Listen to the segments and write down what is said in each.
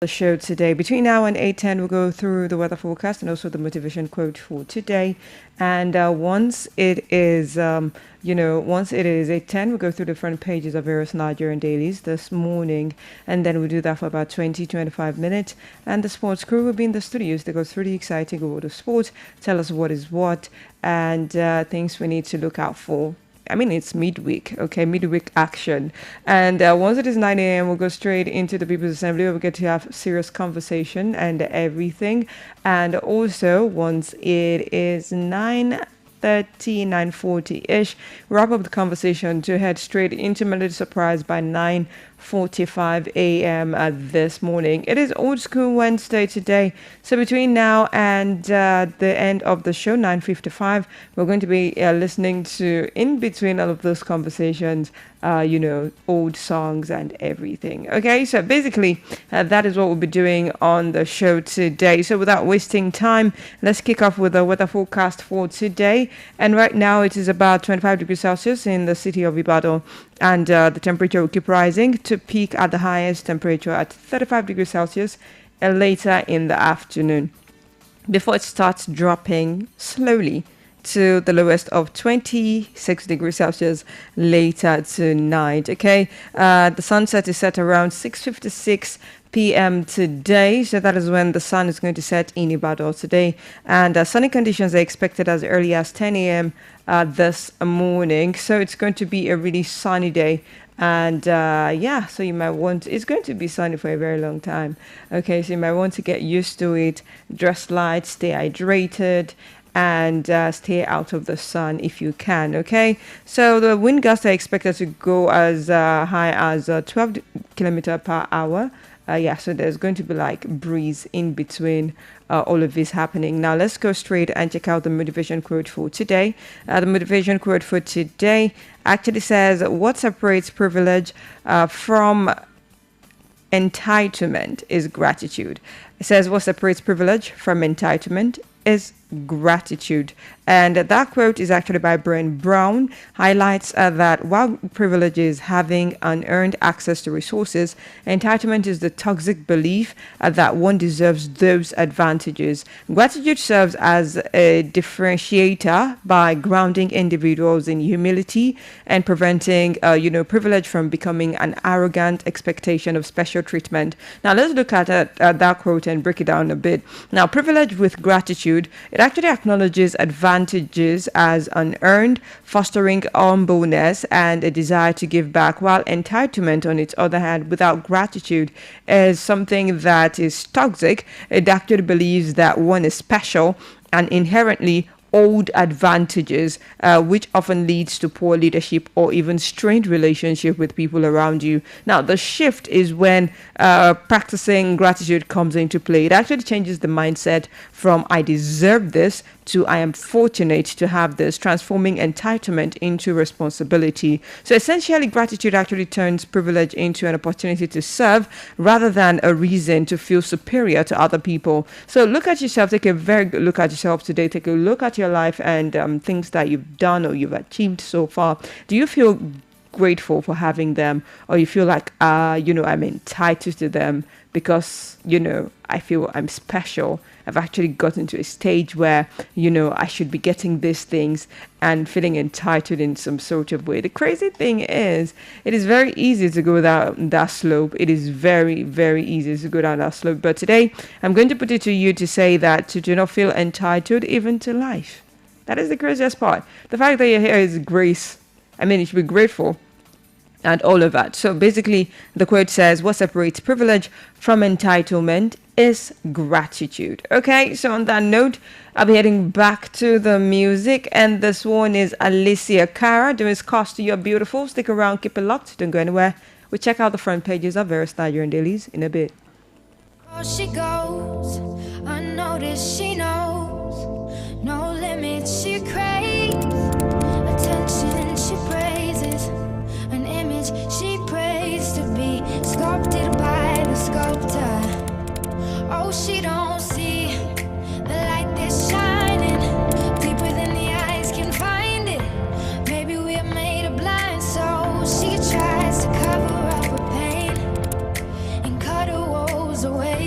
The show today. Between now and 8:10, we'll go through the weather forecast and also the motivation quote for today. And once it is 8:10, we'll go through the front pages of various Nigerian dailies this morning. And then we'll do that for about 20-25 minutes. And the sports crew will be in the studios to go through the exciting world of sports, tell us what is what, and things we need to look out for. I mean, it's midweek, okay, midweek action. And once it is 9 a.m., we'll go straight into the People's Assembly where we get to have serious conversation and everything. And also, once it is 9:40-ish, wrap up the conversation to head straight into Melody Surprise by 9:45 a.m. This morning. It is Old School Wednesday today. So between now and the end of the show, 9:55, we're going to be listening to, in between all of those conversations, old songs and everything. Okay, so basically that is what we'll be doing on the show today. So without wasting time, let's kick off with the weather forecast for today. And right now it is about 25 degrees Celsius in the city of Ibadan. And the temperature will keep rising to peak at the highest temperature at 35 degrees Celsius later in the afternoon, before it starts dropping slowly to the lowest of 26 degrees Celsius later tonight. Okay, the sunset is set around 6:56 p.m. today, so that is when the sun is going to set in Ibadan today, and sunny conditions are expected as early as 10 a.m. This morning. So it's going to be a really sunny day. And so you might it's going to be sunny for a very long time. Okay, so you might want to get used to it, dress light, stay hydrated, and stay out of the sun if you can. Okay, so the wind gusts are expected to go as high as 12 kilometers per hour. So there's going to be like breeze in between all of this happening. Now let's go straight and check out the motivation quote for today. The motivation quote for today actually says, "What separates privilege from entitlement is gratitude." It says, "What separates privilege from entitlement is gratitude." And that quote is actually by Brian Brown, highlights that while privilege is having unearned access to resources, entitlement is the toxic belief that one deserves those advantages. Gratitude serves as a differentiator by grounding individuals in humility and preventing privilege from becoming an arrogant expectation of special treatment. Now let's look at that quote and break it down a bit. Now, privilege with gratitude, it actually acknowledges advantages as unearned, fostering humbleness and a desire to give back, while entitlement, on its other hand, without gratitude, is something that is toxic. It actually believes that one is special and inherently old advantages, which often leads to poor leadership or even strained relationship with people around you. Now, the shift is when practicing gratitude comes into play. It actually changes the mindset from "I deserve this" to "I am fortunate to have this," transforming entitlement into responsibility. So essentially, gratitude actually turns privilege into an opportunity to serve rather than a reason to feel superior to other people. So look at yourself, take a very good look at yourself today, take a look at your life and things that you've done or you've achieved so far. Do you feel grateful for having them, or you feel like I'm entitled to them because I feel I'm special? I've actually gotten to a stage where I should be getting these things and feeling entitled in some sort of way. The crazy thing is, it is very easy to go down that slope. It is very, very easy to go down that slope. But today, I'm going to put it to you to say that to do not feel entitled even to life. That is the craziest part. The fact that you're here is grace. I mean, you should be grateful and all of that. So basically, the quote says, "What separates privilege from entitlement is gratitude." Okay, so on that note, I'll be heading back to the music, and this one is Alicia Cara doing "Cost to You're Beautiful." Stick around, keep it locked, don't go anywhere. We'll check out the front pages of various Nigerian dailies in a bit. Oh, she goes unnoticed, she knows no limits, she craves attention, she praises an image she prays to be sculpted by the sculptor. Oh, she don't see the light that's shining deeper than the eyes can find it. Maybe we're made of blind souls. She tries to cover up her pain and cut her woes away.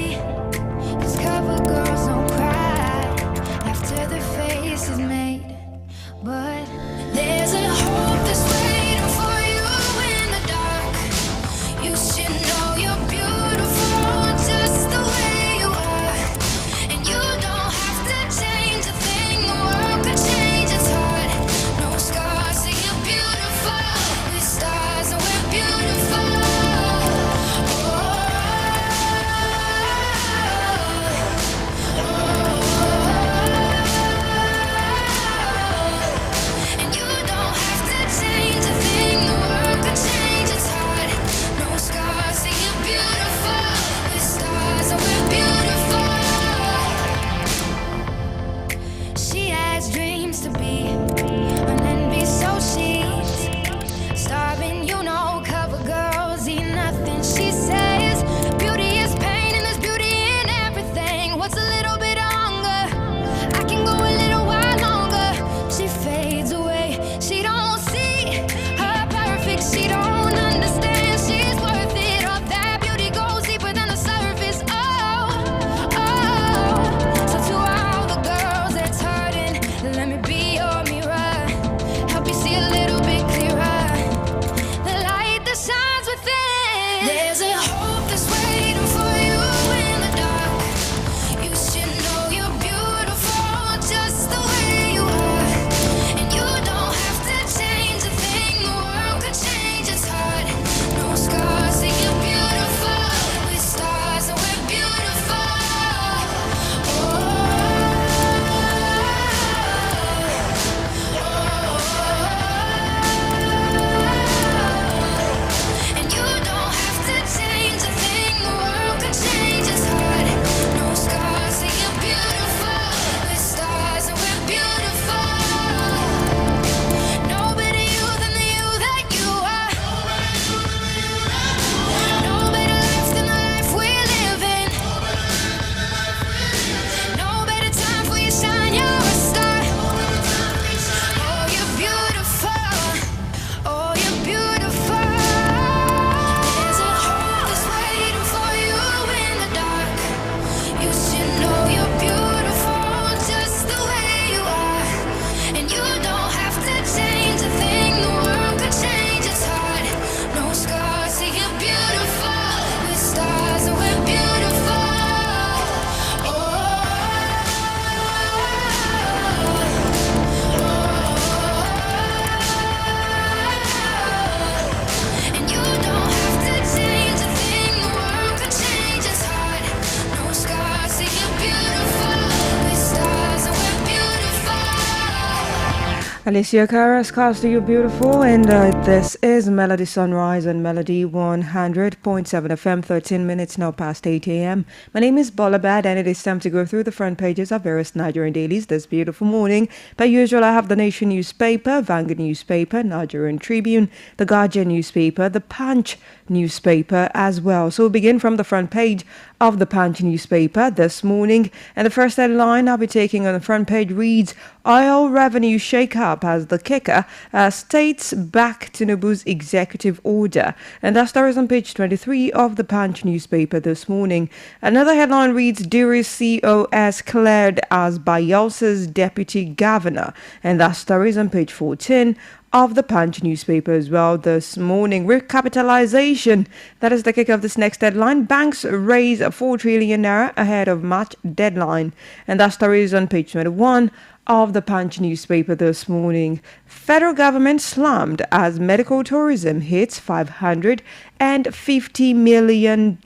Alicia Cara, Scars to You Beautiful, and this is Melody Sunrise on Melody 100.7 FM, 13 minutes now past 8 a.m. My name is Bolabad, and it is time to go through the front pages of various Nigerian dailies this beautiful morning. Per usual, I have the Nation newspaper, Vanguard newspaper, Nigerian Tribune, the Guardian newspaper, the Punch newspaper as well. So we'll begin from the front page of the Punch newspaper this morning, and the first headline I'll be taking on the front page reads, Oil revenue shake-up as the kicker, states back Tinubu's executive order. And that story is on page 23 of the Punch newspaper this morning. Another headline reads, Duri's COS cleared as Bayelsa's deputy governor. And that story is on page 14 of the Punch newspaper as well this morning. Recapitalization, that is the kick of this next headline. Banks raise 4 trillion naira ahead of March deadline. And that story is on page 21 of the Punch newspaper this morning. Federal government slammed as medical tourism hits $550 million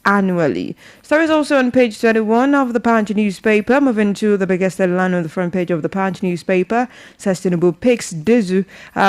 annually. Stories also on page 21 of the Punch newspaper. Moving to the biggest headline on the front page of the Punch newspaper, says Tinubu picks Dizu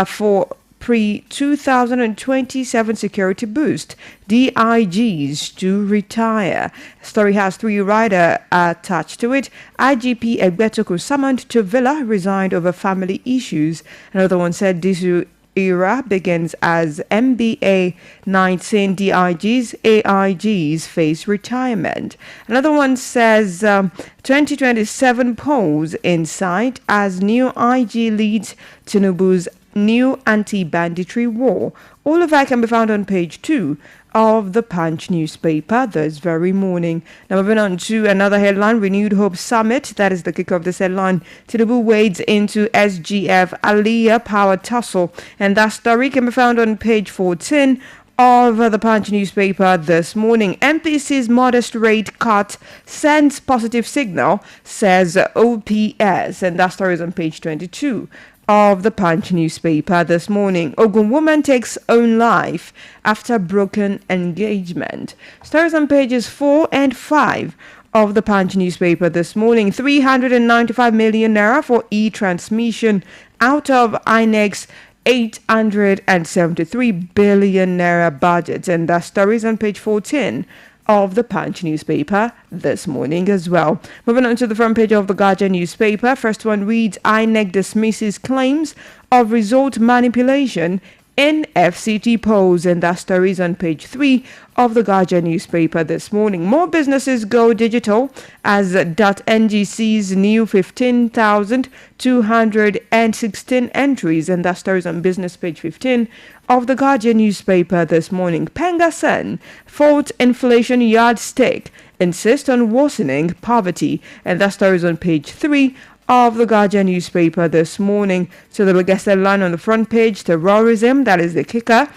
for pre-2027 security boost. DIGs to retire. Story has 3 rider attached to it. IGP Egbetoko summoned to Villa, resigned over family issues. Another one said Disu era begins as MBA 19 DIGs, AIGs face retirement. Another one says 2027 polls in sight as new IG leads Tinubu's new anti-banditry war. All of that can be found on page 2 of the Punch newspaper this very morning. Now moving on to another headline, Renewed Hope Summit. That is the kick of this headline. Tinubu wades into SGF Aliyah power tussle. And that story can be found on page 14 of the Punch newspaper this morning. MPC's modest rate cut sends positive signal, says OPS. And that story is on page 22 of the Punch newspaper this morning. Ogun woman takes own life after broken engagement. Stories on pages 4 and 5 of the Punch newspaper this morning. 395 million naira for e-transmission out of INEC's 873 billion naira budget. And that story is on page 14 of the Punch newspaper this morning as well. Moving on to the front page of the Guardian newspaper. First one reads, INEC dismisses claims of result manipulation in FCT polls. And that story is on page 3 of the Guardian newspaper this morning. More businesses go digital as .ngc's new 15,216 entries. And that story is on business page 15 of the Guardian newspaper this morning. Pengasen fought inflation yardstick, insist on worsening poverty. And that story is on page 3 of the Guardian newspaper this morning. So the biggest headline on the front page, terrorism, that is the kicker.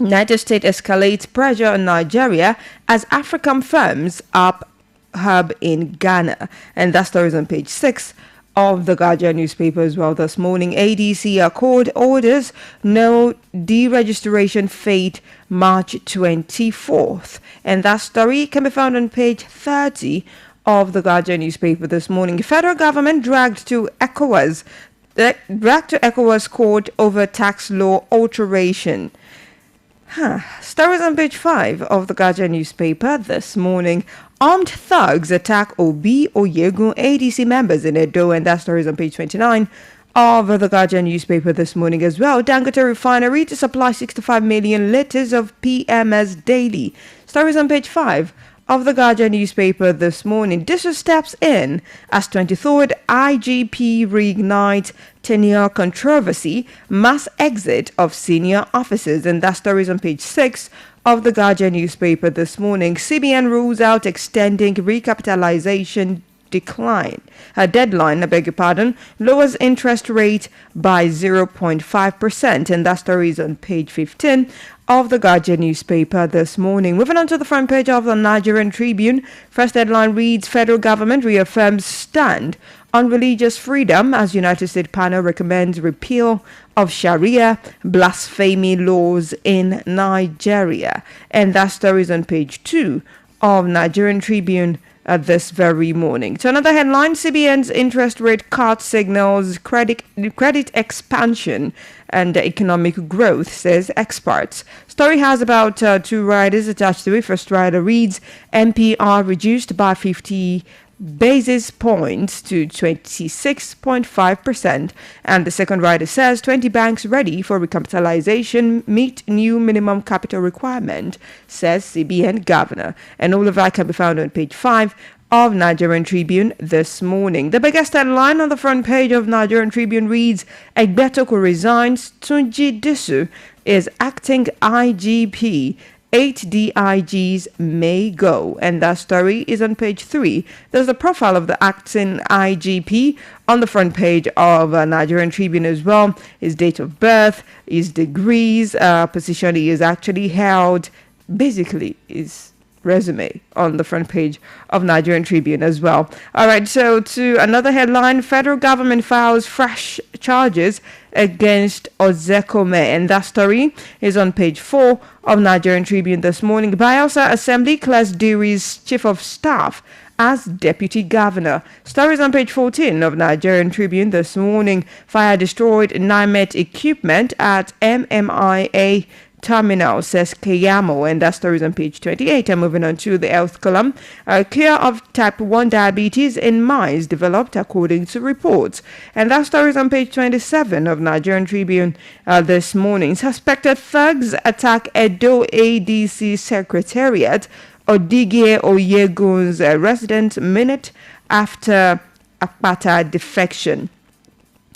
United States escalates pressure on Nigeria as African firms up hub in Ghana. And that story is on page 6 of the Guardian newspaper as well this morning. ADC Accord orders no deregistration fate March 24th. And that story can be found on page 30 of the Guardian newspaper this morning. Federal government dragged to ECOWAS court over tax law alteration. Stories on page 5 of the Guardian newspaper this morning. Armed thugs attack Obi Oyegun ADC members in Edo, and that story is on page 29 of the Guardian newspaper this morning as well. Dangote refinery to supply 65 million liters of PMS daily. Stories on page 5 of the Guardian newspaper this morning. Disu steps in as 23rd IGP reignites tenure controversy, mass exit of senior officers. And that story is on page 6 of the Guardian newspaper this morning. CBN rules out extending recapitalization deadline, lowers interest rate by 0.5%. And that story is on page 15 of the Guardian newspaper this morning. Moving on to the front page of the Nigerian Tribune. First headline reads, federal government reaffirms stand on religious freedom as United States panel recommends repeal of Sharia blasphemy laws in Nigeria. And that story is on page 2 of Nigerian Tribune this very morning. To another headline, CBN's interest rate cut signals credit expansion and economic growth, says experts. Story has about two riders attached to it. First rider reads, MPR reduced by 50 basis points to 26.5%, and the second rider says 20 banks ready for recapitalization meet new minimum capital requirement, says CBN governor. And all of that can be found on page 5 of Nigerian Tribune this morning. The biggest headline on the front page of Nigerian Tribune reads, Egbetoko resigns, Tunji Disu is acting IGP. 8 DIGs may go, and that story is on page 3. There's a profile of the acting IGP on the front page of Nigerian Tribune as well. His date of birth, his degrees, position he is actually held, basically his resume on the front page of Nigerian Tribune as well. All right, so to another headline, federal government files fresh charges against Ozekome, and that story is on page 4 of Nigerian Tribune this morning. Bayelsa Assembly class Diri's chief of staff as deputy governor. Stories on page 14 of Nigerian Tribune this morning. Fire destroyed NIMET equipment at MMIA terminal, says Kayamo, and that story is on page 28. And moving on to the health column, a cure of type 1 diabetes in mice developed according to reports, and that story is on page 27 of Nigerian Tribune this morning. Suspected thugs attack Edo ADC secretariat, Odigie Oyegun's resident minute after Akpata defection.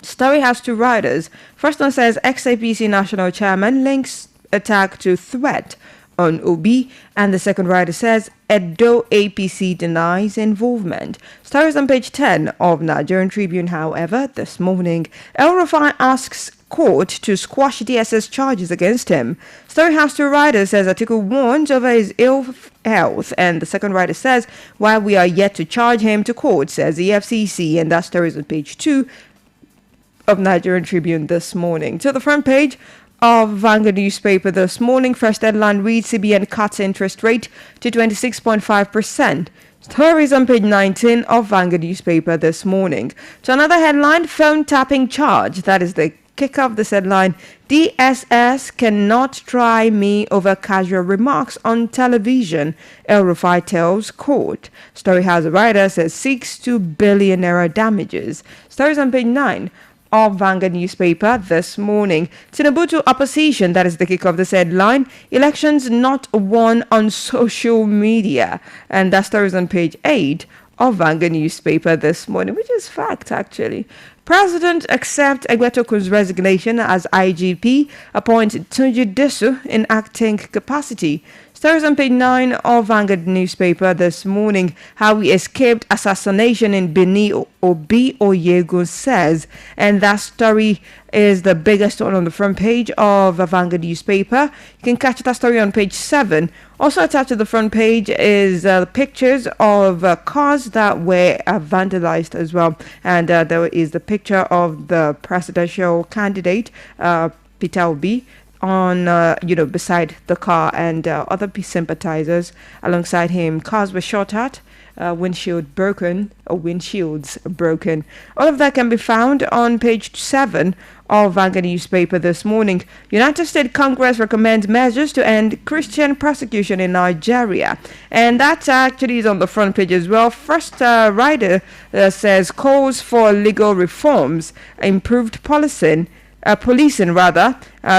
Story has two writers. First one says XAPC national chairman links attack to threat on Obi, and the second writer says Edo APC denies involvement. Stories on page 10 of Nigerian Tribune. However, this morning, El Rufai asks court to squash DSS charges against him. Story has two writers, says Atiku warns over his ill health, and the second writer says while we are yet to charge him to court, says the FCC, and that story is on page 2 of Nigerian Tribune this morning. To the front page of Vanguard newspaper this morning, first headline reads, CBN cuts interest rate to 26.5%. Stories on page 19 of Vanguard newspaper this morning. To another headline, phone tapping charge. That is the kick off this headline. DSS cannot try me over casual remarks on television, El Rufai tells court. Story has a writer says seeks 2 billion naira damages. Stories on page 9 of Vanguard newspaper this morning. Tinubu to opposition, that is the kick of this headline. Elections not won on social media, and that story is on page 8 of Vanguard newspaper this morning, which is fact actually. President accepts Egbetoko's resignation as IGP, appoints Tunji Disu in acting capacity. Stories on page 9 of Vanguard newspaper this morning. How we escaped assassination in Benin, Obi Oyegun says, and that story is the biggest one on the front page of Vanguard newspaper. You can catch that story on page 7. Also attached to the front page is pictures of cars that were vandalized as well, and there is the picture of the presidential candidate Peter Obi on beside the car, and other sympathizers alongside him. Cars were shot at, windshields broken. All of that can be found on page 7 of Vanguard newspaper this morning. United States Congress recommends measures to end Christian persecution in Nigeria, and that actually is on the front page as well. First writer says calls for legal reforms, improved policing,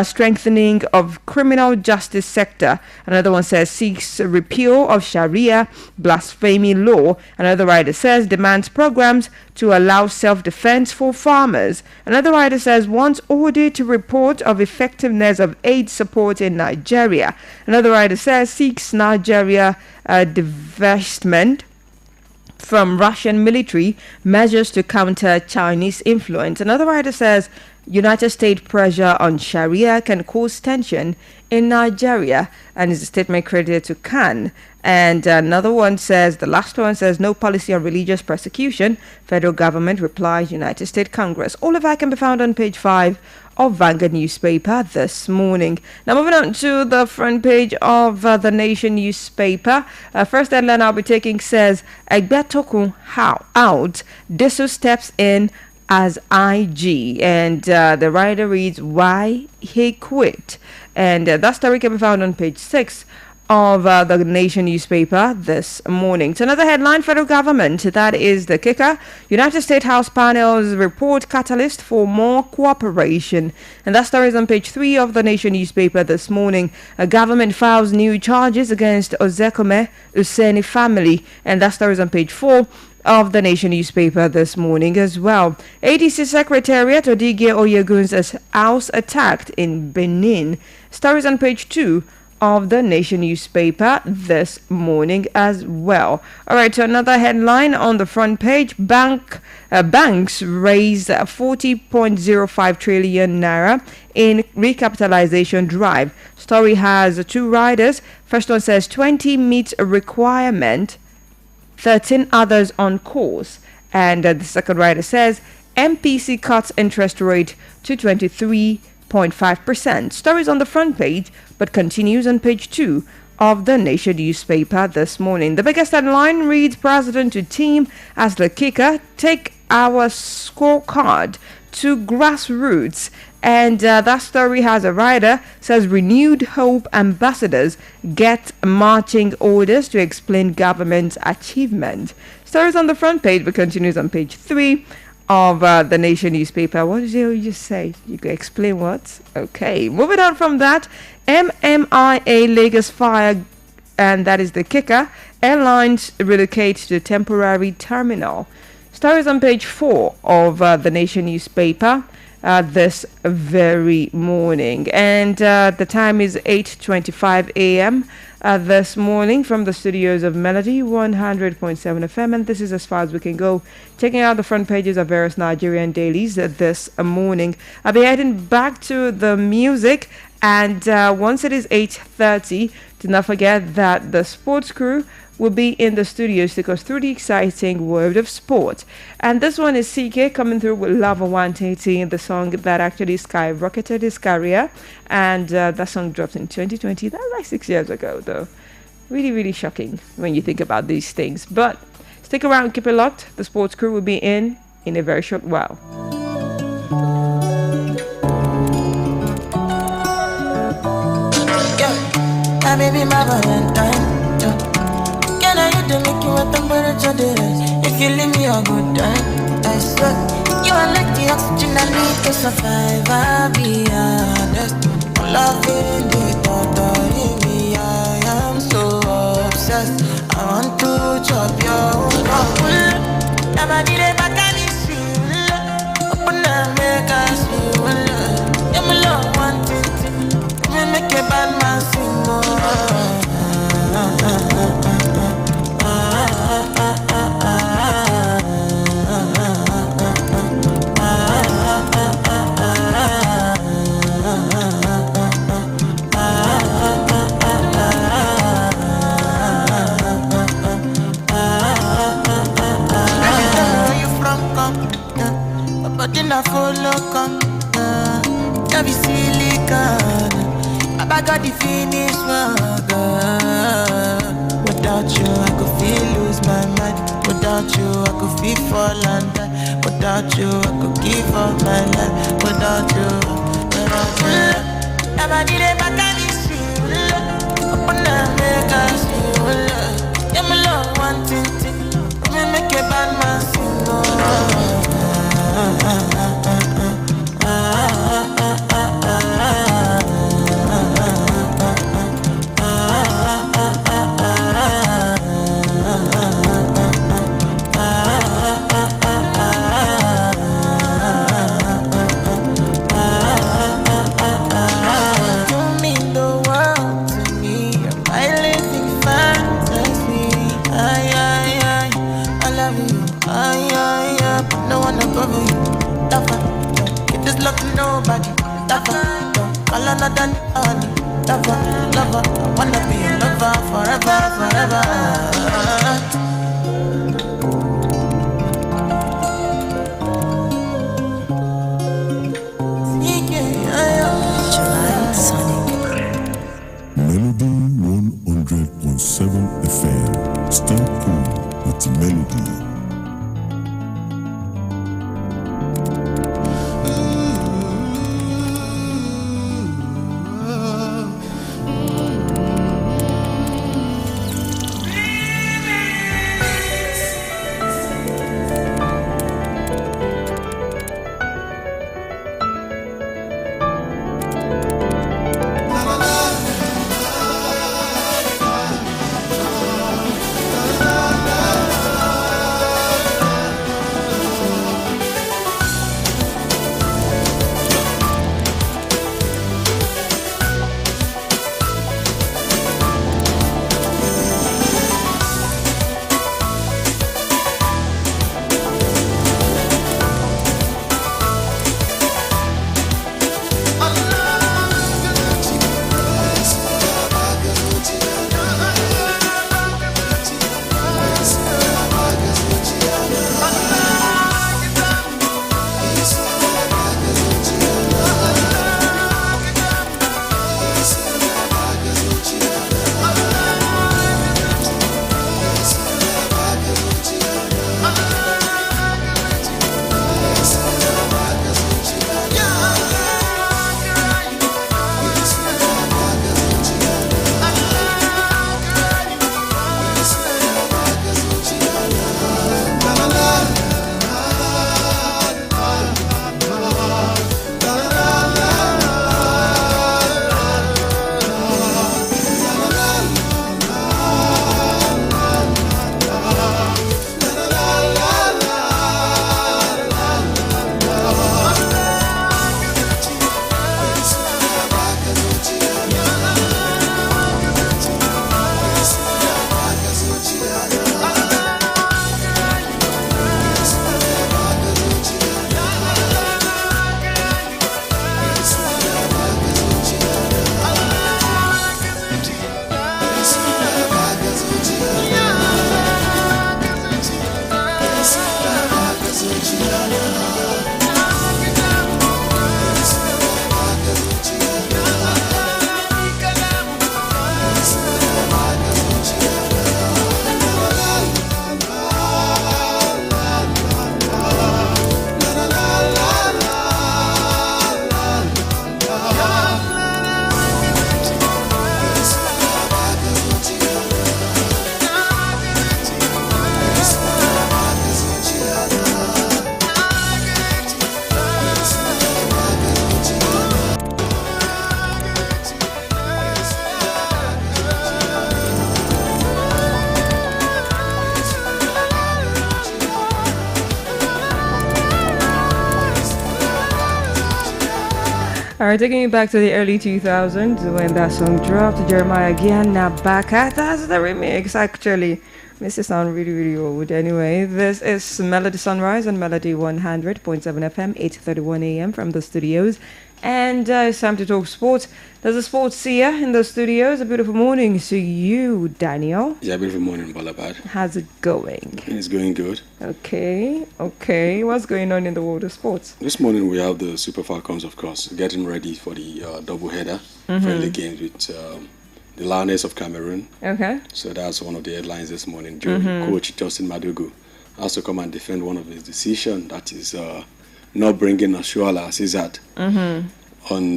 strengthening of criminal justice sector. Another one says seeks repeal of Sharia blasphemy law. Another writer says demands programs to allow self-defense for farmers. Another writer says wants audit to report of effectiveness of aid support in Nigeria. Another writer says seeks Nigeria divestment from Russian military, measures to counter Chinese influence. Another writer says United States pressure on Sharia can cause tension in Nigeria, and is a statement credited to Khan. And another one says, the last one says, no policy on religious persecution. Federal government replies United States Congress. All of that can be found on page 5 of Vanguard newspaper this morning. Now moving on to the front page of the Nation newspaper. First headline I'll be taking says Egbetokun how out. Disso steps in as IG, and the writer reads why he quit, and that story can be found on page 6 of the Nation newspaper this morning. So another headline, federal government, that is the kicker. United States House panels report catalyst for more cooperation. And that story is on page 3 of the Nation newspaper this morning. A government files new charges against Ozekome Useni family. And that story is on page 4 of the Nation newspaper this morning as well. ADC Secretariat Odige Oyegun's house attacked in Benin. Stories on page 2 of the Nation newspaper this morning as well. All right, so another headline on the front page: banks raised 40.05 trillion naira in recapitalization drive. Story has 2 riders. First one says 20 meets a requirement, 13 others on course, and the second rider says MPC cuts interest rate to 23.5%. Stories on the front page, but continues on page 2 of the Nation newspaper this morning. The biggest headline reads President to team as the kicker, take our scorecard to grassroots. And that story has a rider says renewed hope ambassadors get marching orders to explain government's achievement. Stories on the front page, but continues on page 3 of the Nation newspaper. What did you just say? You can explain what? Okay, moving on from that. MMIA Lagos fire, and that is the kicker. Airlines relocate to temporary terminal. Stories on page 4 of the Nation newspaper this very morning. And the time is 8:25 a.m. This morning from the studios of Melody 100.7 FM, and this is as far as we can go, checking out the front pages of various Nigerian dailies this morning. I'll be heading back to the music, and once it is 8:30, do not forget that the sports crew will be in the studios to take us through the exciting world of sport. And this one is CK coming through with Lava 180, the song that actually skyrocketed his career. And that song dropped in 2020. That's like 6 years ago, though. Really, really shocking when you think about these things. But stick around, keep it locked. The sports crew will be in a very short while. Yeah, my baby, my Valentine. To make you a temperature difference. If you leave me a good time, I swear you are like the oxygen I need to survive. I'll be honest, loving the thought of me. I am so obsessed. I want to chop your love. Never need a back and it's you. Open up, make us feel. Yeah, my love, one thing. We make a bad man sing. I follow come, be silicon. I got the finish work. Without you, I could feel lose my mind. Without you, I could feel fall and die. Without you, I could give up my life. Without you, never need a back and it's you. Open up, make us feel. Yeah, my love, one thing. Me make a bad man sing. Nobody, lover, don't call another honey. Lover, lover, I wanna be a lover forever, forever. All right, taking you back to the early 2000s when that song dropped. Jeremiah again, now back at that's the remix actually. This is sound really, really old. Anyway, this is Melody Sunrise on Melody 100.7 FM, 8:31 a.m. from the studios. And it's time to talk sports. There's a sports seer in the studios. A beautiful morning to you, Daniel. Yeah, beautiful morning, Bolabad. How's it going? It's going good. Okay. What's going on in the world of sports? This morning we have the Super Falcons, of course, getting ready for the double-header friendly games with the Lioness of Cameroon. Okay. So that's one of the headlines this morning. Coach Justin Madugu has to come and defend one of his decisions, that is not bringing Ashuala Cesar on among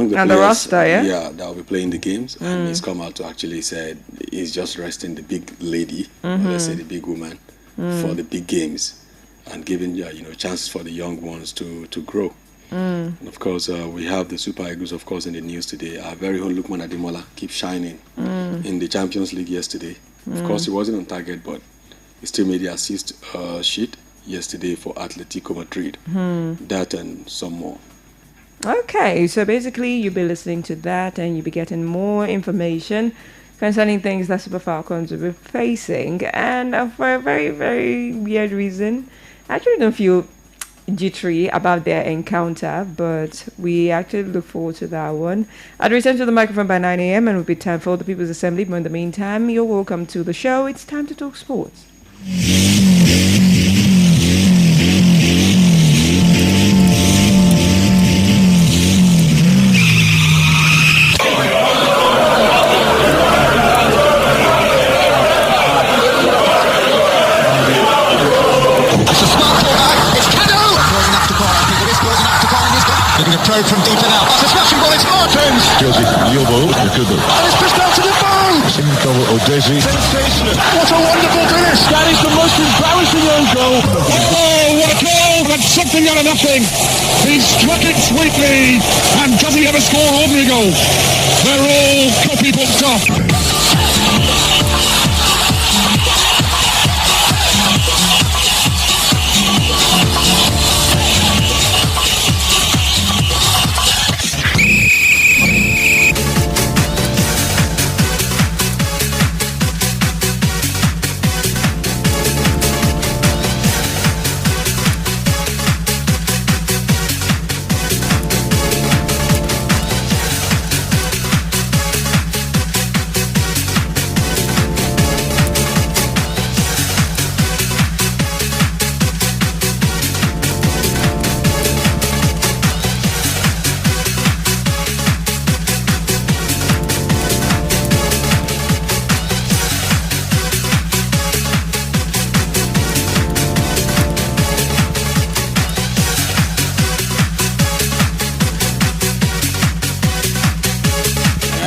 the players, roster, yeah? Yeah, that will be playing the games. And he's come out to actually say he's just resting the big lady, or let's say the big woman, for the big games and giving chances for the young ones to grow. And of course, we have the Super Eagles, of course, in the news today. Our very own Lukman Ademola keeps shining in the Champions League yesterday. Of course, he wasn't on target, but he still made the assist sheet yesterday for Atletico Madrid. That and some more. Okay, so basically you'll be listening to that and you'll be getting more information concerning things that Super Falcons will be facing. And for a very, very weird reason, I actually don't feel jittery about their encounter, but we actually look forward to that one. I'll return to the microphone by 9 a.m. and it will be time for the People's Assembly. But in the meantime, you're welcome to the show. It's time to talk sports. From deep and out. That's a smashing ball, it's Martins! Josie, Yobo, good. And it's pushed out to the bow! Simcoe Odesi. Sensational. What a wonderful finish! That is the most embarrassing own goal. Oh, what a goal! That's something out of nothing. He struck it sweetly. And does he ever score ordinary goals? They're all copybook stuff.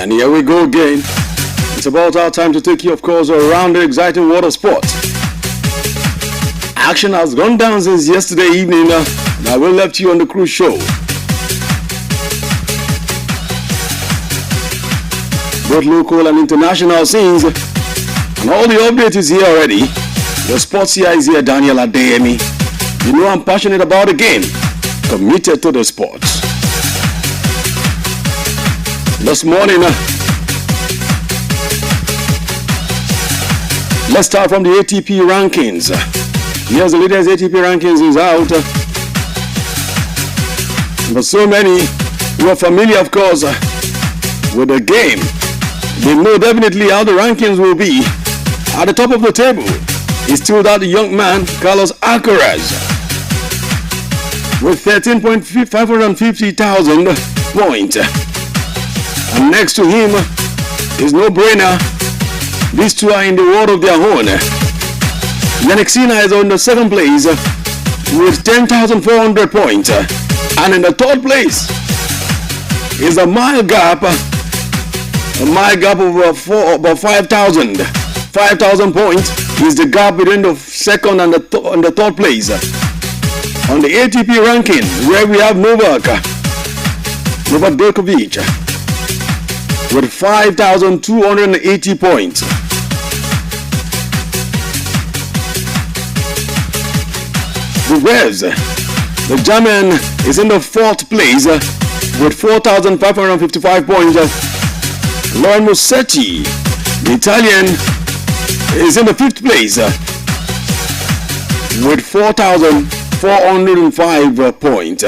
And here we go again. It's about our time to take you, of course, around the exciting world of sports. Action has gone down since yesterday evening. I will left you on the cruise show. Both local and international scenes. And all the updates is here already. The sports here is here, Daniel Adeyemi. You know I'm passionate about the game. Committed to the sports. This morning, let's start from the ATP rankings. Here's the latest ATP rankings is out. For so many who are familiar, of course, with the game, they know definitely how the rankings will be. At the top of the table is still that young man, Carlos Alcaraz, with 13,550,000 points. And next to him is no brainer. These two are in the world of their own. Yannick Sinner is on the second place with 10,400 points. And in the third place is a mile gap of about 5,000. 5,000 points is the gap between the second and the third place. On the ATP ranking, where we have Novak Djokovic with 5,280 points. The Reds The German is in the 4th place with 4,555 points. Lauren Musetti, the Italian, is in the 5th place with 4,405 points.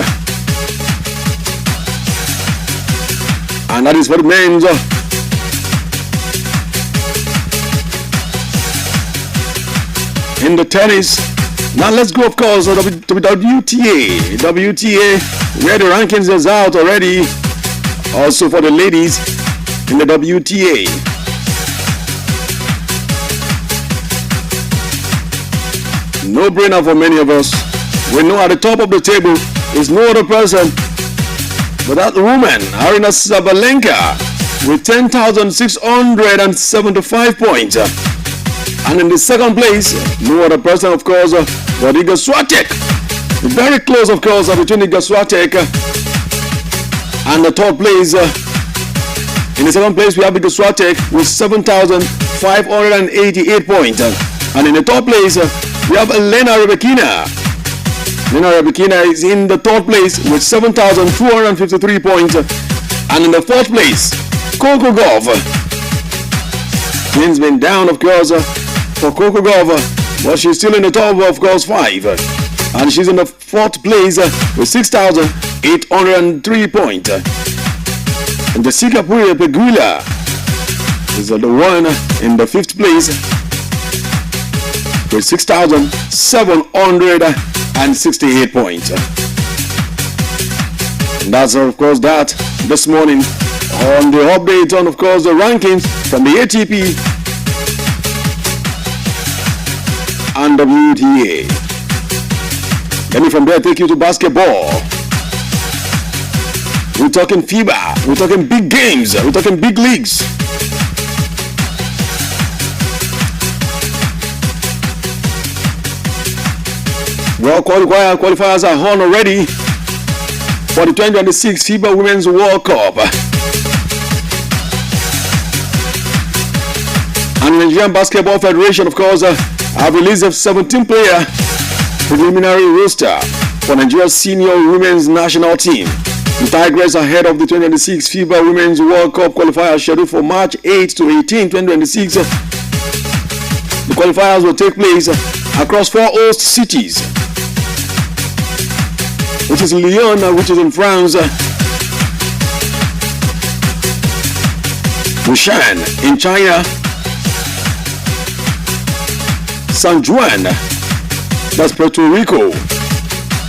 And that is for the men's. In the tennis, now let's go, of course, to the WTA. WTA, where the rankings is out already. Also for the ladies in the WTA. No brainer for many of us. We know at the top of the table is no other person but that woman, Arina Sabalenka, with 10,675 points. And in the 2nd place, no other person, of course, but Iga Swiatek. Very close, of course, between Iga Swiatek and the 3rd place. In the 2nd place, we have Iga Swiatek with 7,588 points. And in the 3rd place, we have Elena Rybakina. Elena Rybakina is in the 3rd place with 7,253 points. And in the 4th place, Coco Gauff. She's been down, of course, for Coco Gauff, but she's still in the top, of course, 5. And she's in the 4th place with 6,803 points. And Jessica Pegula is the one in the 5th place with 6,768 points. And that's, of course, that this morning on the update on, of course, the rankings from the ATP and WTA. Let me from there take you to basketball. We're talking FIBA, we're talking big games, we're talking big leagues. Well, qualifiers are on already for the 2026 FIBA Women's World Cup. And the Nigerian Basketball Federation, of course, have released a 17-player preliminary roster for Nigeria's senior women's national team. The Tigers are ahead of the 2026 FIBA Women's World Cup qualifiers scheduled for March 8 to 18, 2026. The qualifiers will take place across 4 host cities, which is Lyon, which is in France, Busan in China, San Juan, that's Puerto Rico,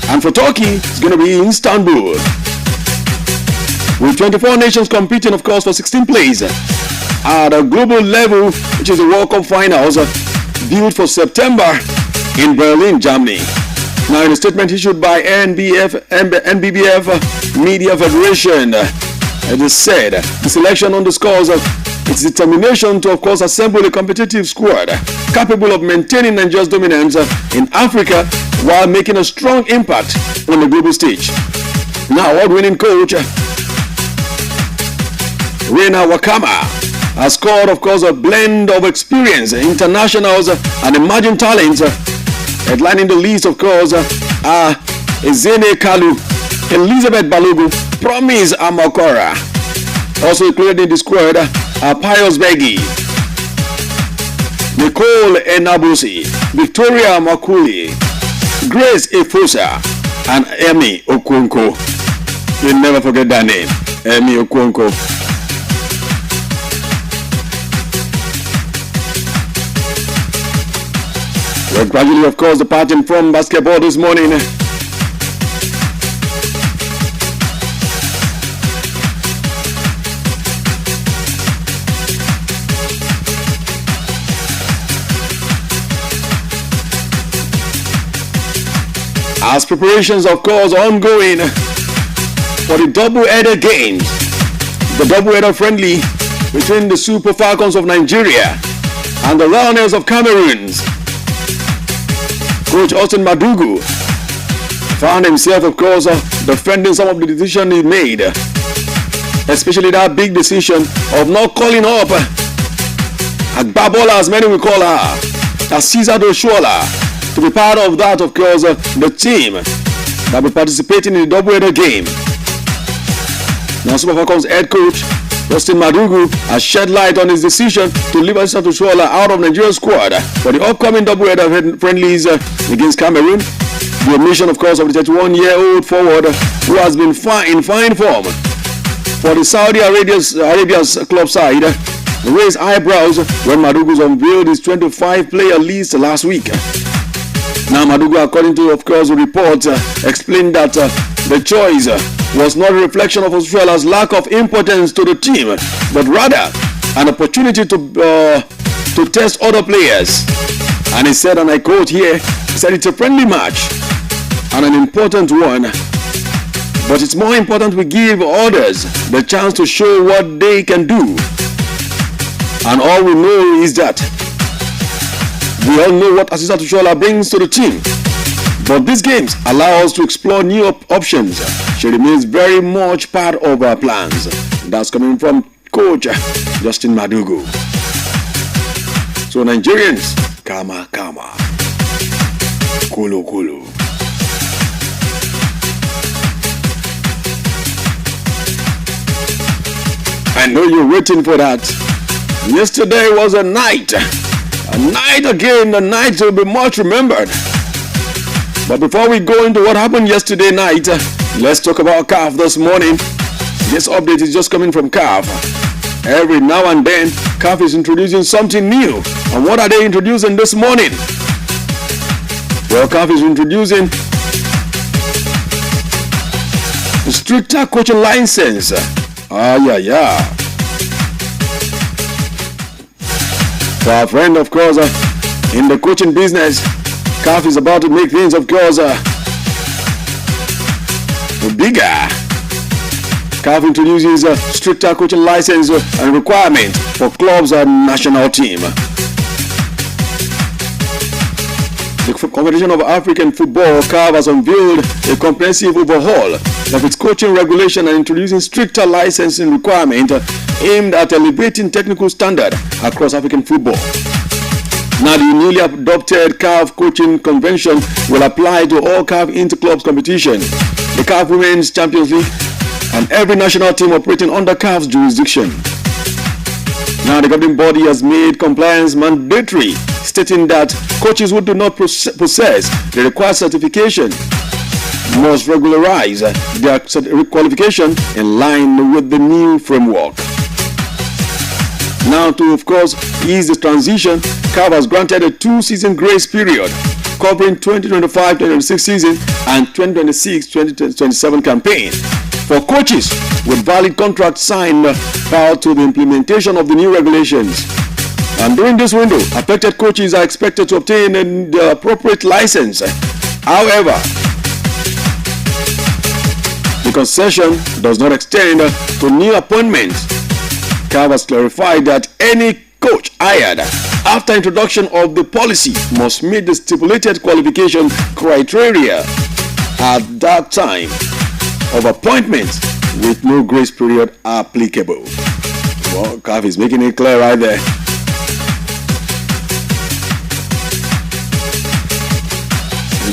and for Turkey, it's going to be in Istanbul. With 24 nations competing, of course, for 16 plays at a global level, which is the World Cup Finals, due for September in Berlin, Germany. Now, in a statement issued by NBBF Media Federation, it is said the selection underscores its determination to, of course, assemble a competitive squad capable of maintaining Nigeria's dominance in Africa while making a strong impact on the global stage. Now, award-winning coach Reina Wakama has scored, of course, a blend of experience, internationals, and emerging talents. Headlining the list, of course, are Ezene Kalu, Elizabeth Balogu, Promise Amakora. Also included in the squad are Pius Beggy, Nicole Enabusi, Victoria Makuli, Grace Efosa, and Emi Okonko. You'll never forget that name, Emi Okonko. We're gradually, of course, departing from basketball this morning. As preparations, of course, are ongoing for the double-header games, the double-header friendly between the Super Falcons of Nigeria and the Lionels of Cameroon. Coach Austin Madugu found himself, of course, defending some of the decisions he made, especially that big decision of not calling up Agbabola, as many will call her, as Cesar Doshola, to be part of that, of course, the team that will be participating in the doubleheader game. Now, Super Falcons head coach Justin Madugu has shed light on his decision to leave Asisa Tushola out of Nigeria's squad for the upcoming doubleheader friendlies against Cameroon. The omission, of course, of the 31-year-old forward who has been in fine form for the Saudi Arabia's club side raised eyebrows when Madugu unveiled his 25-player list last week. Now, Madugu, according to, of course, the report, explained that the choice was not a reflection of Australia's lack of importance to the team, but rather an opportunity to test other players. And he said, and I quote here, he said, "It's a friendly match and an important one, but it's more important we give others the chance to show what they can do. And all we know is that we all know what Asisa Tushola brings to the team. But these games allow us to explore new options. She remains very much part of our plans." That's coming from Coach Justin Madugu. So Nigerians, kama. Kulu. I know you're waiting for that. Yesterday was a night again, a night to be much remembered. But before we go into what happened yesterday night, let's talk about CAF this morning. This update is just coming from CAF. Every now and then, CAF is introducing something new. And what are they introducing this morning? Well, CAF is introducing a stricter coaching license. For our friend, of course, in the coaching business, CAF is about to make things, of course, bigger. CAF introduces a stricter coaching license and requirement for clubs and national team. The Confederation of African Football, CAF, has unveiled a comprehensive overhaul of its coaching regulation and introducing stricter licensing requirement aimed at elevating technical standard across African football. Now, the newly adopted CAF coaching convention will apply to all CAF inter-clubs competition, the CAF Women's Champions League, and every national team operating under CAF's jurisdiction. Now, the governing body has made compliance mandatory, stating that coaches who do not possess the required certification must regularize their qualification in line with the new framework. Now, to, of course, ease the transition, CAF has granted a 2-season grace period covering 2025-2026 season and 2026-2027 campaign for coaches with valid contracts signed prior to the implementation of the new regulations. And during this window, affected coaches are expected to obtain the appropriate license. However, the concession does not extend to new appointments. CAF has clarified that any coach hired after introduction of the policy must meet the stipulated qualification criteria at that time of appointment with no grace period applicable. Well, CAF is making it clear right there.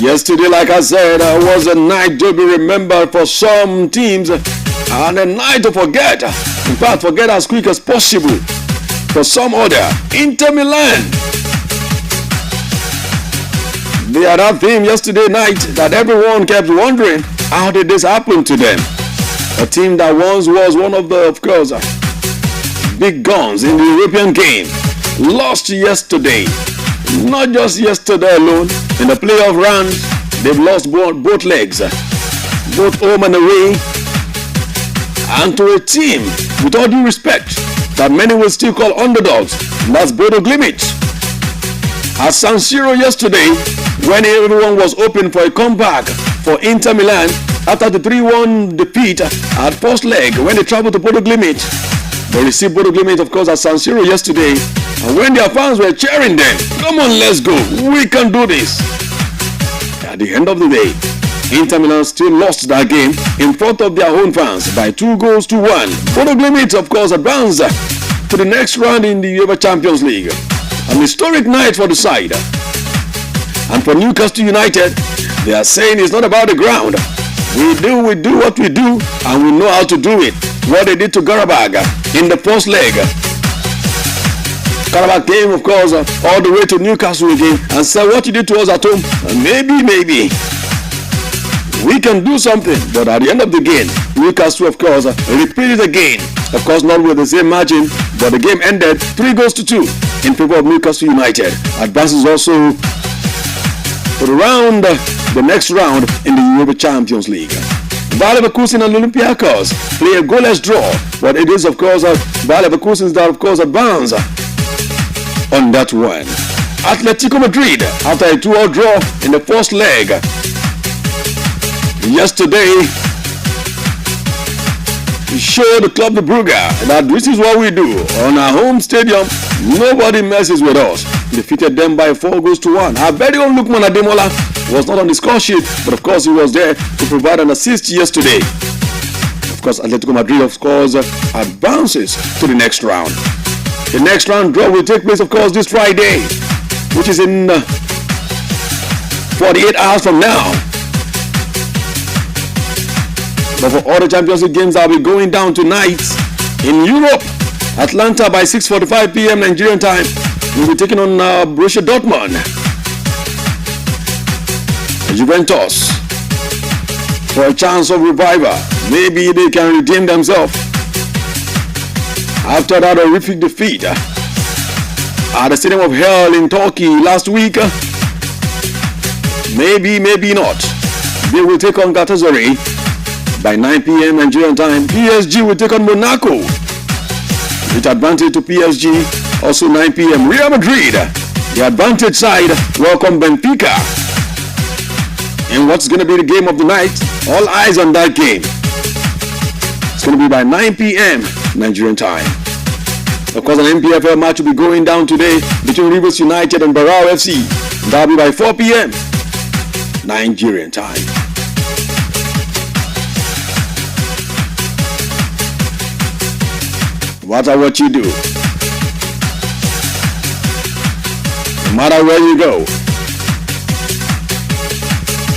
Yesterday, like I said, was a night to be remembered for some teams and a night to forget. In fact, forget as quick as possible. For some other, Inter Milan. They had that theme yesterday night that everyone kept wondering, how did this happen to them? A team that once was one of the, of course, big guns in the European game, lost yesterday. Not just yesterday alone, in the playoff round, they've lost both legs, both home and away, and to a team, with all due respect, that many will still call underdogs, and that's Bodo Glimt. At San Siro yesterday, when everyone was hoping for a comeback for Inter Milan after the 3-1 defeat at first leg when they traveled to Bodo Glimt, they received Bodo Glimt, of course, at San Siro yesterday. And when their fans were cheering them, come on, let's go, we can do this. At the end of the day, Inter Milan still lost that game in front of their own fans by 2-1. Bodo Glimt, of course, advanced to the next round in the UEFA Champions League. An historic night for the side. And for Newcastle United, They are saying it's not about the ground. We do what we do, and we know how to do it. What they did to Karabakh in the first leg. Karabakh came, of course, all the way to Newcastle again and said, what you did to us at home, maybe we can do something. But at the end of the game, Newcastle, of course, repeated again. Of course, not with the same margin, but the game ended 3-2 in favor of Newcastle United. Advances also to the next round in the Europa Champions League. Bayer Leverkusen and Olympiacos play a goalless draw, but it is, of course, Bayer Leverkusen that, of course, advance on that one. Atletico Madrid, after a 2-2 draw in the first leg yesterday, showed the Club de Brugge that this is what we do on our home stadium. Nobody messes with us. Defeated them by 4-1. Our very own Lukman Ademola was not on the score sheet, but of course he was there to provide an assist yesterday. Of course, Atletico Madrid, of course, advances to the next round. The next round draw will take place, of course, this Friday, which is in 48 hours from now. But for all the Champions League games, I'll be going down tonight in Europe. Atlanta by 6:45 p.m. Nigerian time. We'll be taking on Borussia Dortmund. Juventus for a chance of revival. Maybe they can redeem themselves after that horrific defeat at the Stadium of Hell in Turkey last week. Maybe not. They will take on Galatasaray by 9 p.m. Nigerian time. PSG will take on Monaco with advantage to PSG, also 9 p.m. Real Madrid, the advantage side, welcome Benfica. And what's going to be the game of the night? All eyes on that game. It's going to be by 9 p.m. Nigerian time. Of course, an MPFL match will be going down today between Rivers United and Barao FC. That'll be by 4 p.m. Nigerian time. What you do, no matter where you go,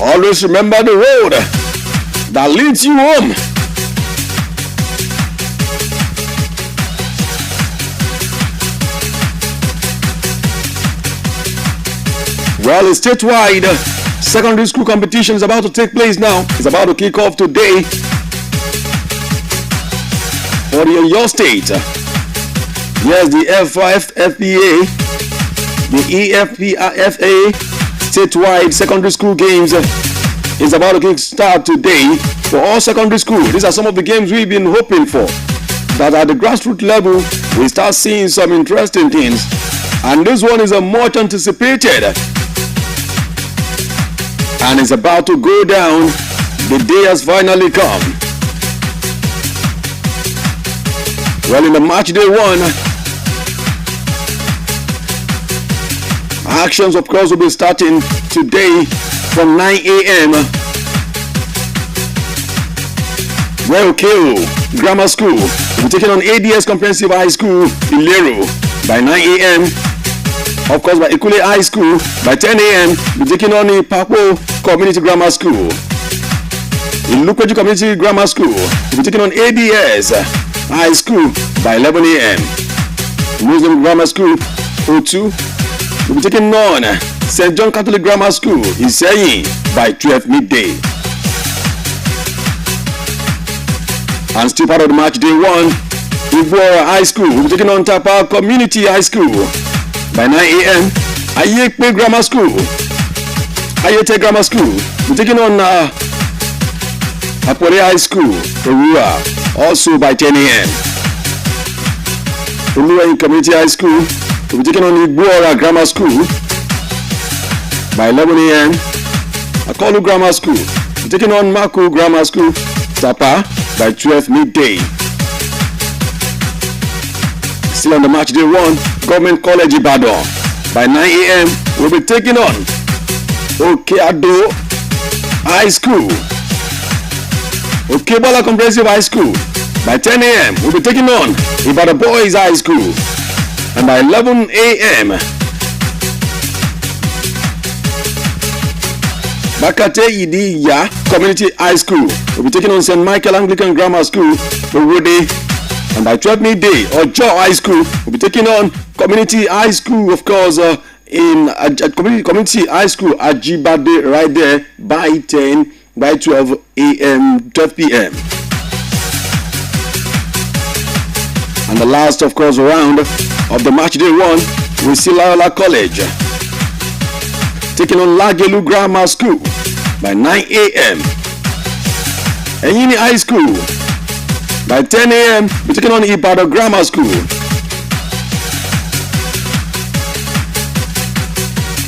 always remember the road that leads you home. Well, a statewide secondary school competition is about to take place now. It's about to kick off today for your state. Yes, the FFPA, the EFPFA statewide secondary school games is about to kick start today for all secondary school. These are some of the games we've been hoping for. That at the grassroots level, we start seeing some interesting things. And this one is a much anticipated. And it's about to go down. The day has finally come. Well, in the match day one, actions of course will be starting today from 9 a.m. Well, Keo Grammar School will be taking on ADS Comprehensive High School in Lero by 9 a.m. Of course, by Ikule High School by 10 a.m. we'll be taking on the Papo Community Grammar School. In Lukweju Community Grammar School we'll be taking on ADS High School by 11 a.m. Muslim Grammar School O2 will be taking on St. John Catholic Grammar School in Seyin by 12 midday. And still part of the match day one, Ivoire High School will be taking on Tapa Community High School by 9 a.m. Ayekpe Grammar School, Ayete Grammar School will be taking on Apore High School, Perua, also by 10 a.m. Uluwa Community High School will be taking on Igbora Grammar School by 11 a.m. Akolu Grammar School will be taking on Mako Grammar School, Tapa, by 12 midday. Still on the match day one, Government College Ibadan by 9 a.m. we'll be taking on Okeado High School. Okebola Comprehensive High School by 10 a.m. we'll be taking on Ibadan Boys High School, and by 11 a.m. Makate Idiya Community High School will be taking on St. Michael Anglican Grammar School, Owode. And by 12 midday, Ojo High School will be taking on Community High School, of course, in Community High School at Ajibade, right there by 12 p.m. And the last, of course, round of the match day one, we see Loyola College taking on Lagelu Grammar School by 9 a.m. Enyini High School by 10 a.m. we're taking on Ibadan Grammar School.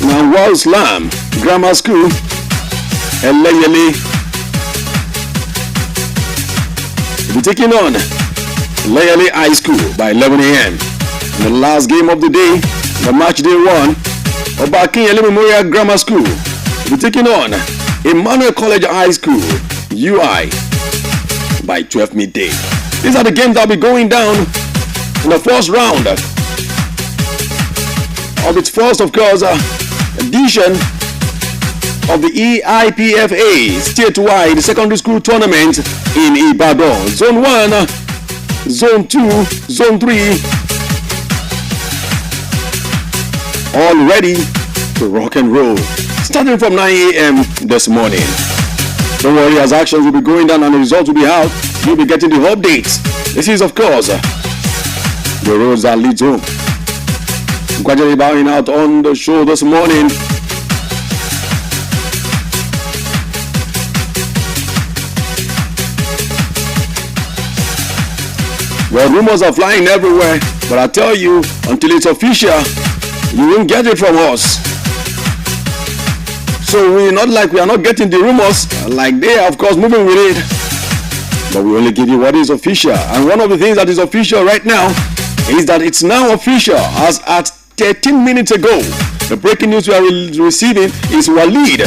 Now Walslam Grammar School, Eleyele we're taking on Eleyele High School by 11 a.m. And the last game of the day, the match day one, Obakinyele Memorial Grammar School will be taking on Emmanuel College High School, UI, by 12 midday. These are the games that will be going down in the first round of its first, of course, edition of the EIPFA statewide secondary school tournament in Ibadan. Zone 1, Zone 2, Zone 3, all ready to rock and roll, starting from 9 a.m. this morning. Don't worry, as actions will be going down and the results will be out, you'll be getting the updates. This is, of course, the roads that leads home. Gradually bowing out on the show this morning. Well, rumors are flying everywhere, but I tell you, until it's official, you won't get it from us. So we are not getting the rumors like they are, of course, moving with it. But we only give you what is official. And one of the things that is official right now is that it's now official. As at 13 minutes ago, the breaking news we are receiving is Walid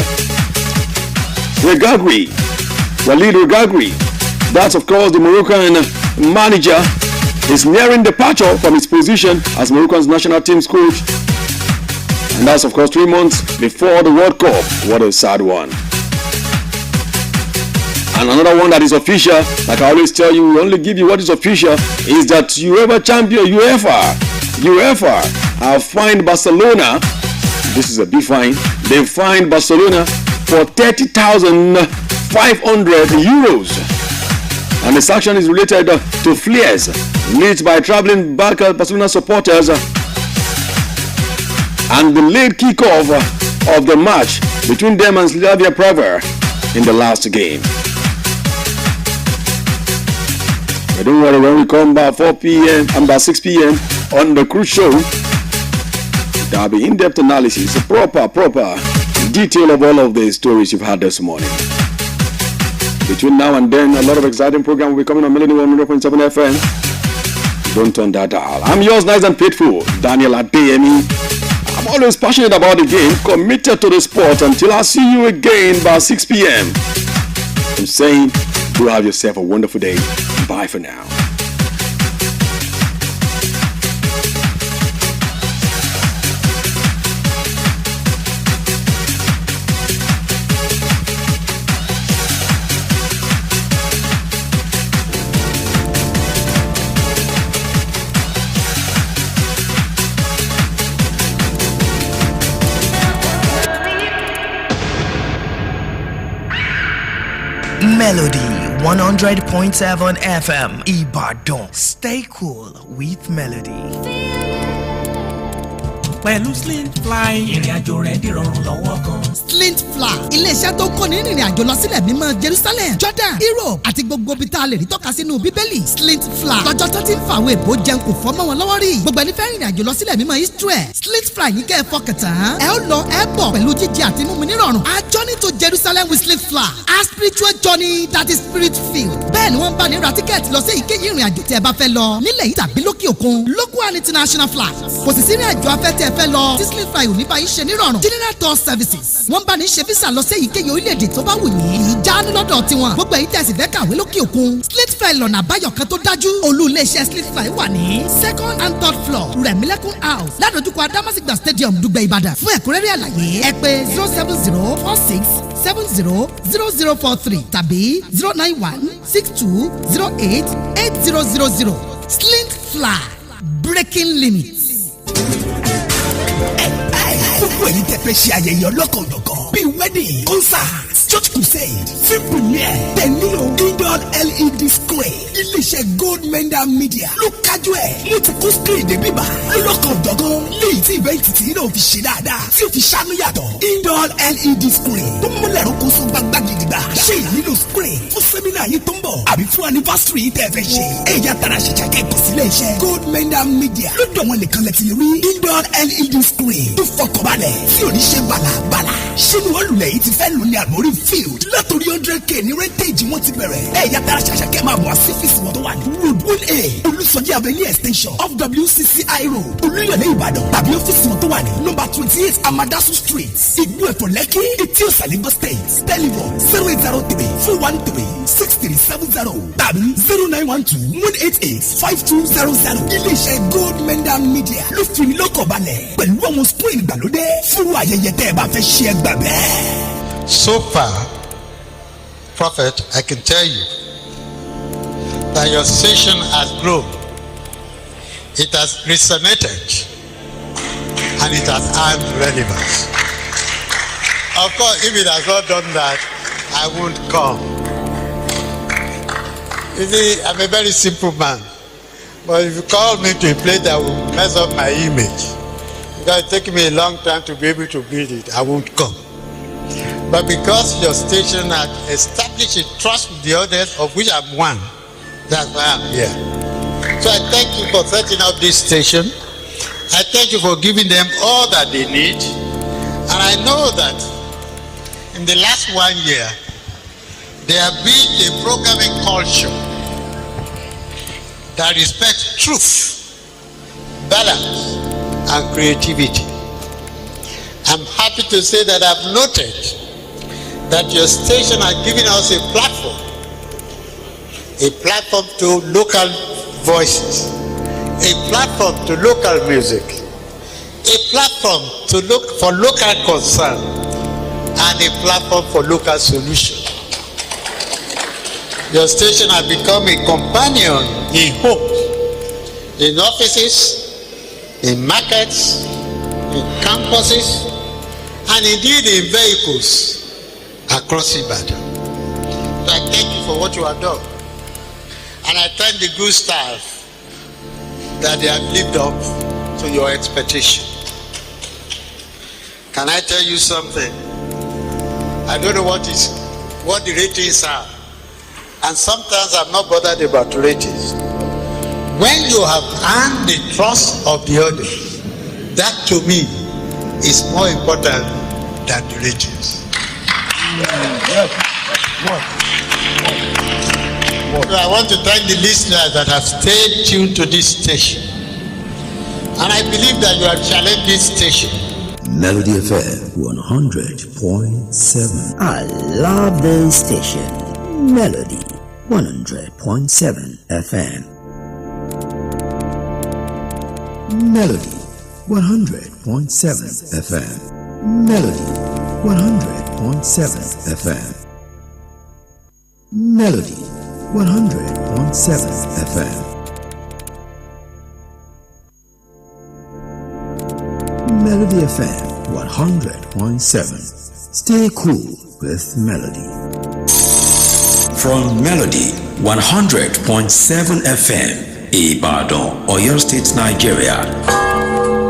Regragui. That's, of course, the Moroccan manager is nearing departure from his position as Moroccan's national team's coach. And that's, of course, 3 months before the World Cup. What a sad one. And another one that is official, like I always tell you, we only give you what is official, is that UEFA champion, UEFA have fined Barcelona. This is a big fine. They fined Barcelona for 30,500 euros. And this action is related to flares lit by traveling Barcelona supporters and the late kickoff of the match between them and Slavia Praga in the last game. But don't worry, when we come by 4 p.m. and by 6 p.m. on the cruise show, there'll be in-depth analysis, a proper detail of all of the stories you've had this morning. Between now and then, a lot of exciting programs will be coming on Melody 100.7 FM. Don't turn that dial. I'm yours, nice and faithful, Daniel Adeyemi. I'm always passionate about the game, committed to the sport. Until I see you again by 6 p.m. I'm saying, do have yourself a wonderful day. Bye for now. Melody 100.7 FM Ibadan. Stay cool with Melody. Pẹ̀lú Slint Fly, ìrìnàjò rẹ̀ dìrọ̀rùn lọ́wọ́ kan. Slint Fly, iléeṣẹ́ tó kọ́ni ìrìnàjò lọ sílẹ̀ mímọ́ Jerusalem, Jordan, Europe àti gbogbo ibi tá a lè rí tọ́ka sínú Bíbélì. Slint Fly lọ́jọ́ tó ti ń fàwọn èbó jẹun kò fọ́ mọ́ wọn lọ́wọ́ rí. Gbogbo ẹni fẹ́ ìrìnàjò lọ sílẹ̀ mímọ́ Israel. Slint Fly ní kẹ́ ẹ fọkàn tán. Ẹ ó lọ ẹ bọ̀ pẹ̀lú jíjẹ àti mímu nírọ̀rùn. A journey to Jerusalem with Slint Fly. A spiritual journey that is spirit filled. Bẹ́ẹ̀ ni wọ́n bá ní ra tíkẹ́ẹ̀tì lọ sí èyíkéyìí ìrìnàjò tí ẹ bá fẹ́ lọ. Nílẹ̀ yìí tàbí lókè òkun. Local and international flights. Kò sì sí ìrìnàjò afẹ́ tí ẹ fẹ́ lọ. Tí Slint Fly ò ní bá yín ṣe nírọ̀rùn. General tour services. Wọ́n bá ní ṣe visa lọ sí èyíkéyìí orílẹ̀-èdè tó bá wù yín. Ìjánu lọ́dọ̀ tiwọn. Gbogbo èyí tẹ̀sí fẹ́ kàwé lókè òkun. Slint Fly lọ́nà àbáyọ kan tó dájú. Olú iléeṣẹ́ Slint Fly wà ní second and third floor Rẹ̀mílẹ́kún house ládojúkọ Adámásìgbà stadium Dùgbẹ̀ Ìbàdàn. Fún ẹ̀kúnrẹ́rẹ́ àlàyé ẹ pè 07046 091-700043 tàbí 091-6208-8000. Slint Fly, breaking limits. Gbogbo ẹ̀yin tẹ́ fẹ́ ṣe ayẹyẹ ọlọ́kan-ò-jọ̀kan bíi wedding, concert, church crusade, film premiere, tẹ̀lé o indoor LED screen. Iléeṣẹ́ Gold Mender Media ló kájú ẹ̀. Mo ti kó screen dé bíbá lọ́lọ́kan-ò-jọ̀kan léyìí tí ìbẹ́ẹ̀tì tí náà fi ṣe dáadáa tí ó fi ṣàánú yàtọ̀. Indoor LED screen tó múlẹ̀ rókòso gbangba gidigba. Ṣé ìnílò screen fún sẹ́mínà yìí tó ń bọ̀ àbí fún anniversary yìí tẹ́ fẹ́ ṣe? Ẹ̀yà tara ṣẹ̀ṣẹ̀ kẹ́kọ̀ọ́ sílé iṣẹ́ Gold Mender Media lọ́dọ̀ wọn nìkan lẹ ti lè rí indoor LED screen tó fọkànbalẹ̀ tí ò ní ṣe bàlàbàlà. Ṣé ni wọ́n lulẹ̀ yìí ti fẹ́ lò ní àgbórí field látòrí 100k ní rẹ́ńtéèjì wọn ti bẹ̀rẹ̀. Ẹ̀yà tara ṣẹ̀ṣẹ̀ kẹ́ máa bọ̀ sí ọ́fíìsì wọn tó wà ní road 1A Olúsọjí Avenue extension of WCCI road Olúyọ̀lé Ìbàdàn tàbí ọ́fíìsì wọn tó wà ní number 28 Amadasu street Ìgbó Ẹ̀fọ́ Lẹ́kì Etí Òsà Lagos state telephone 0803-413-6370 tàbí 0912-188-5200. Iléeṣẹ́ Gold Mender Media ló fi lọ́kọ̀ balẹ̀ pẹ̀lú àwọn screen ìgbàlódé fún ayẹyẹ tẹ́ ẹ bá fẹ́ ṣe ẹgbà bẹ́ẹ̀. So far, Prophet, I can tell you that your station has grown. It has resonated and it has earned relevance. Of course, if it has not done that, I won't come. You see, I'm a very simple man. But if you call me to a place that will mess up my image, because it takes me a long time to be able to build it, I won't come. But because your station has established a trust with the others, of which I'm one, that's why I'm here. So I thank you for setting up this station. I thank you for giving them all that they need. And I know that in the last 1 year, there have been a programming culture that respects truth, balance, and creativity. I'm happy to say that I've noted that your station has given us a platform to local voices, a platform to local music, a platform to look for local concern, and a platform for local solution. Your station has become a companion in hope, in offices, in markets, in campuses, and indeed in vehicles across Ibadan. So I thank you for what you have done. And I thank the good staff that they have lived up to your expectation. Can I tell you something? I don't know what the ratings are. And sometimes I'm not bothered about ratings. When you have earned the trust of the others, that to me is more important than the ratings. So I want to thank the listeners that have stayed tuned to this station. And I believe that you have challenged this station. Melody FM 100.7. I love this station. Melody 100.7 FM. Melody 100.7 FM. Melody 100.7 FM. Melody 100.7 FM. Melody FM 100.7. Stay cool with Melody. From Melody 100.7 FM, Ibadan, Oyo State, Nigeria.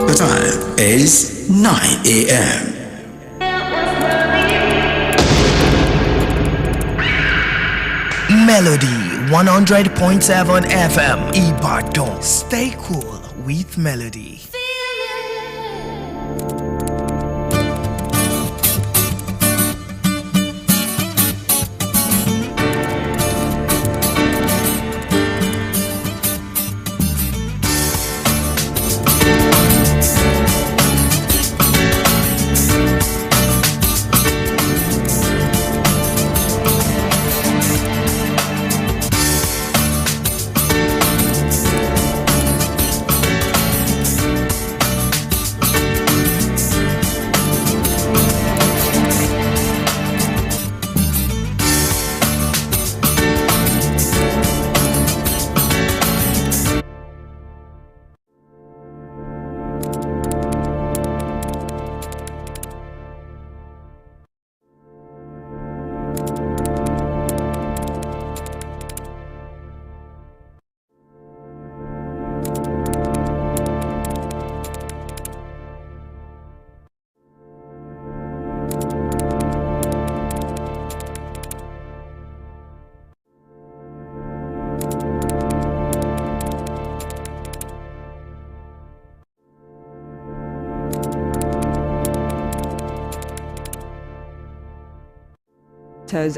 The time is 9 a.m. Melody 100.7 FM, Ibadan. Stay cool with Melody.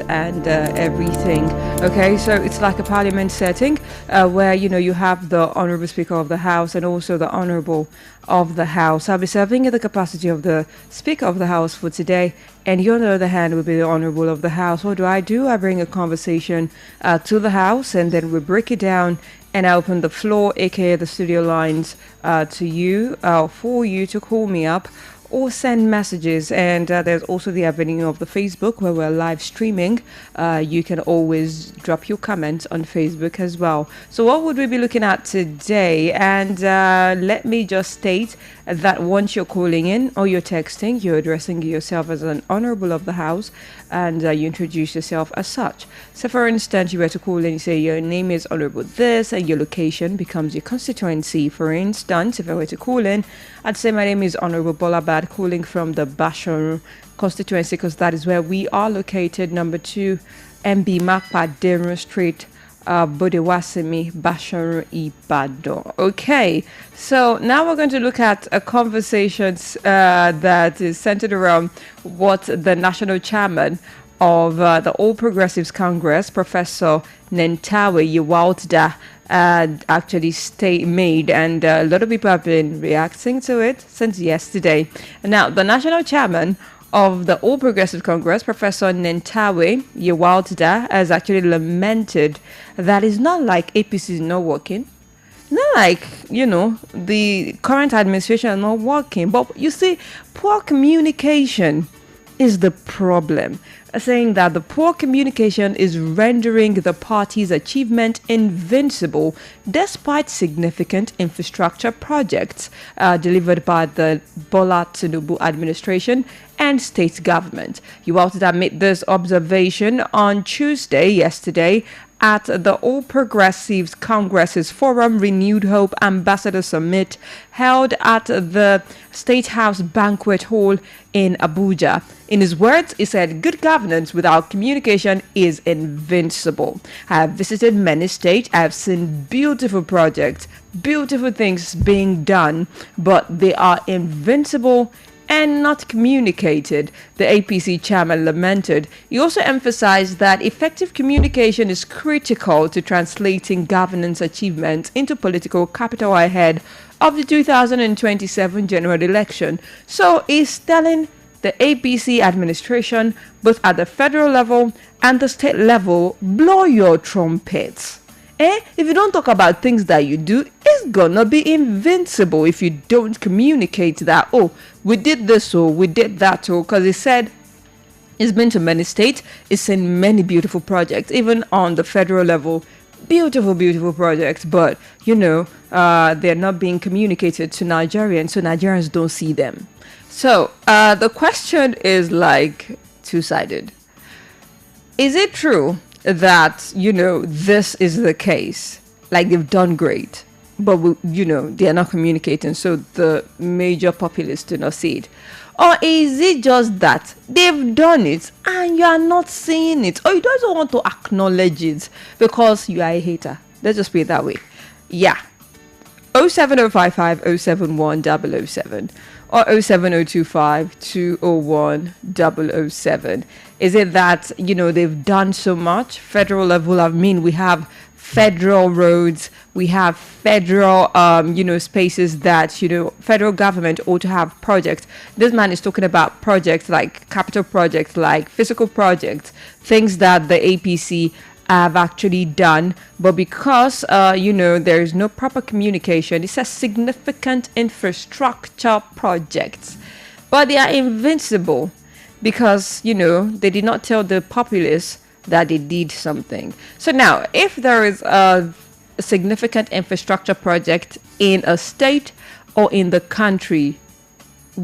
And everything. Okay, so it's like a parliament setting where you have the honorable speaker of the house and also the honorable of the house. I'll be serving in the capacity of the speaker of the house for today, and you on the other hand will be the honorable of the house. What do? I bring a conversation to the house, and then we break it down, and I open the floor, aka the studio lines, to you for you to call me up or send messages. And there's also the avenue of the Facebook where we're live streaming. You can always drop your comments on Facebook as well. So what would we be looking at today? And let me just state that once you're calling in or you're texting, you're addressing yourself as an honorable of the house, and you introduce yourself as such. So for instance, you were to call in, you say your name is honorable this, and your location becomes your constituency. For instance, if I were to call in, I'd say my name is honorable Bolabad, calling from the Bashorun constituency, because that is where we are located, number 2 MB Makpa Derun Street, Bodewasimi, Bashorun, Ibadan. Okay, so now we're going to look at a conversation that is centered around what the national chairman of the All Progressives Congress, Professor Nentawe Yewalda, actually made, and a lot of people have been reacting to it since yesterday. Now, the national chairman of the All Progressive Congress, Professor Nentawe Yewalda, has actually lamented that it's not like APC is not working. Not like, the current administration is not working. But you see, poor communication is the problem. Saying that the poor communication is rendering the party's achievement invincible despite significant infrastructure projects delivered by the Bola Tinubu administration and state government. You also made this observation on yesterday, at the All Progressives Congress's Forum Renewed Hope Ambassador Summit held at the State House Banquet Hall in Abuja. In his words, he said, "Good governance without communication is invincible. I have visited many states. I have seen beautiful projects, beautiful things being done, but they are invincible and not communicated," the APC chairman lamented. He also emphasized that effective communication is critical to translating governance achievements into political capital ahead of the 2027 general election. So he's telling the APC administration, both at the federal level and the state level, blow your trumpets. If you don't talk about things that you do, it's gonna be invincible if you don't communicate that, oh, we did this or we did that, or because he said he's been to many states, he's seen many beautiful projects, even on the federal level, beautiful projects, but they're not being communicated to Nigerians, so Nigerians don't see them. So the question is like two-sided. Is it true that this is the case, like they've done great, but they are not communicating, so the major populace do not see it? Or is it just that they've done it and you are not seeing it, or you don't want to acknowledge it because you are a hater? Let's just put it that way. Yeah. 07055 071 007 or 07025 201 007. Is it that they've done so much federal level? I mean, we have federal roads, we have federal spaces that federal government ought to have projects. This man is talking about projects like capital projects, like physical projects, things that the APC have actually done, but because there is no proper communication, it says significant infrastructure projects, but they are invincible because they did not tell the populace that they did something. So now, if there is a significant infrastructure project in a state or in the country,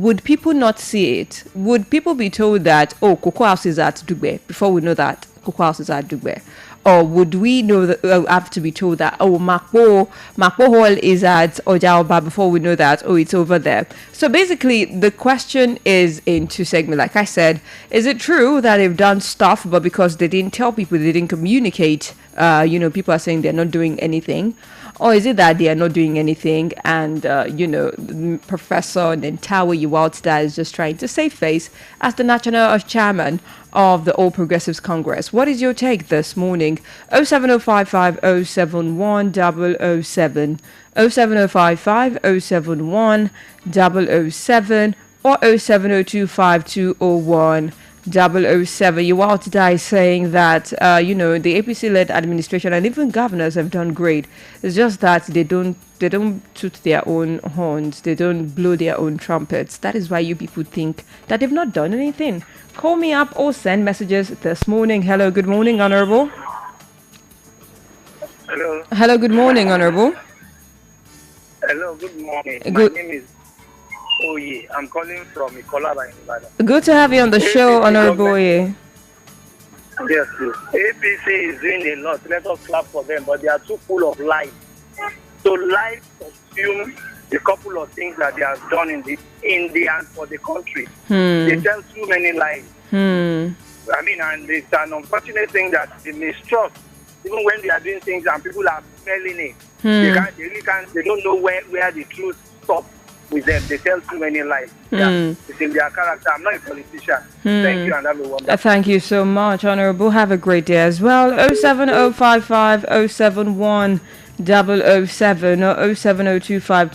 would people not see it? Would people be told that, oh, Cocoa House is at Dugbe, before we know that Cocoa House is at Dugbe? Or would we know that have to be told that, oh, Makpo Hall is at Ojaoba, before we know that, oh, it's over there? So basically, the question is in two segments. Like I said, is it true that they've done stuff, but because they didn't tell people, they didn't communicate, people are saying they're not doing anything? Or is it that they are not doing anything and, Professor Nentawe Iwaltida is just trying to save face as the national chairman of the All Progressives Congress? What is your take this morning? 07055 071 007, 07055 071 007, or 07025 007. You are today saying that the APC-led administration and even governors have done great. It's just that they don't toot their own horns. They don't blow their own trumpets. That is why you people think that they've not done anything. Call me up or send messages this morning. Hello, good morning, Honorable. Hello. Hello, good morning, Honorable. Hello, good morning. Good. My name is Oye. I'm calling from Bolabad in Ibadan. Good to have you on the show, Honorable Oye. Yes, please. APC is doing a lot. Let us clap for them, but they are too full of lies. So lies consume a couple of things that they have done in the and for the country. They tell too many lies. I mean, and it's an unfortunate thing that they mistrust, even when they are doing things and people are smelling it. They really can't. They don't know where the truth stops with them. They tell too many lies. It's in their character. I'm not a politician. Thank you, and have a wonderful. Thank you so much, Honorable. Have a great day as well. 07055 071 007 or 07025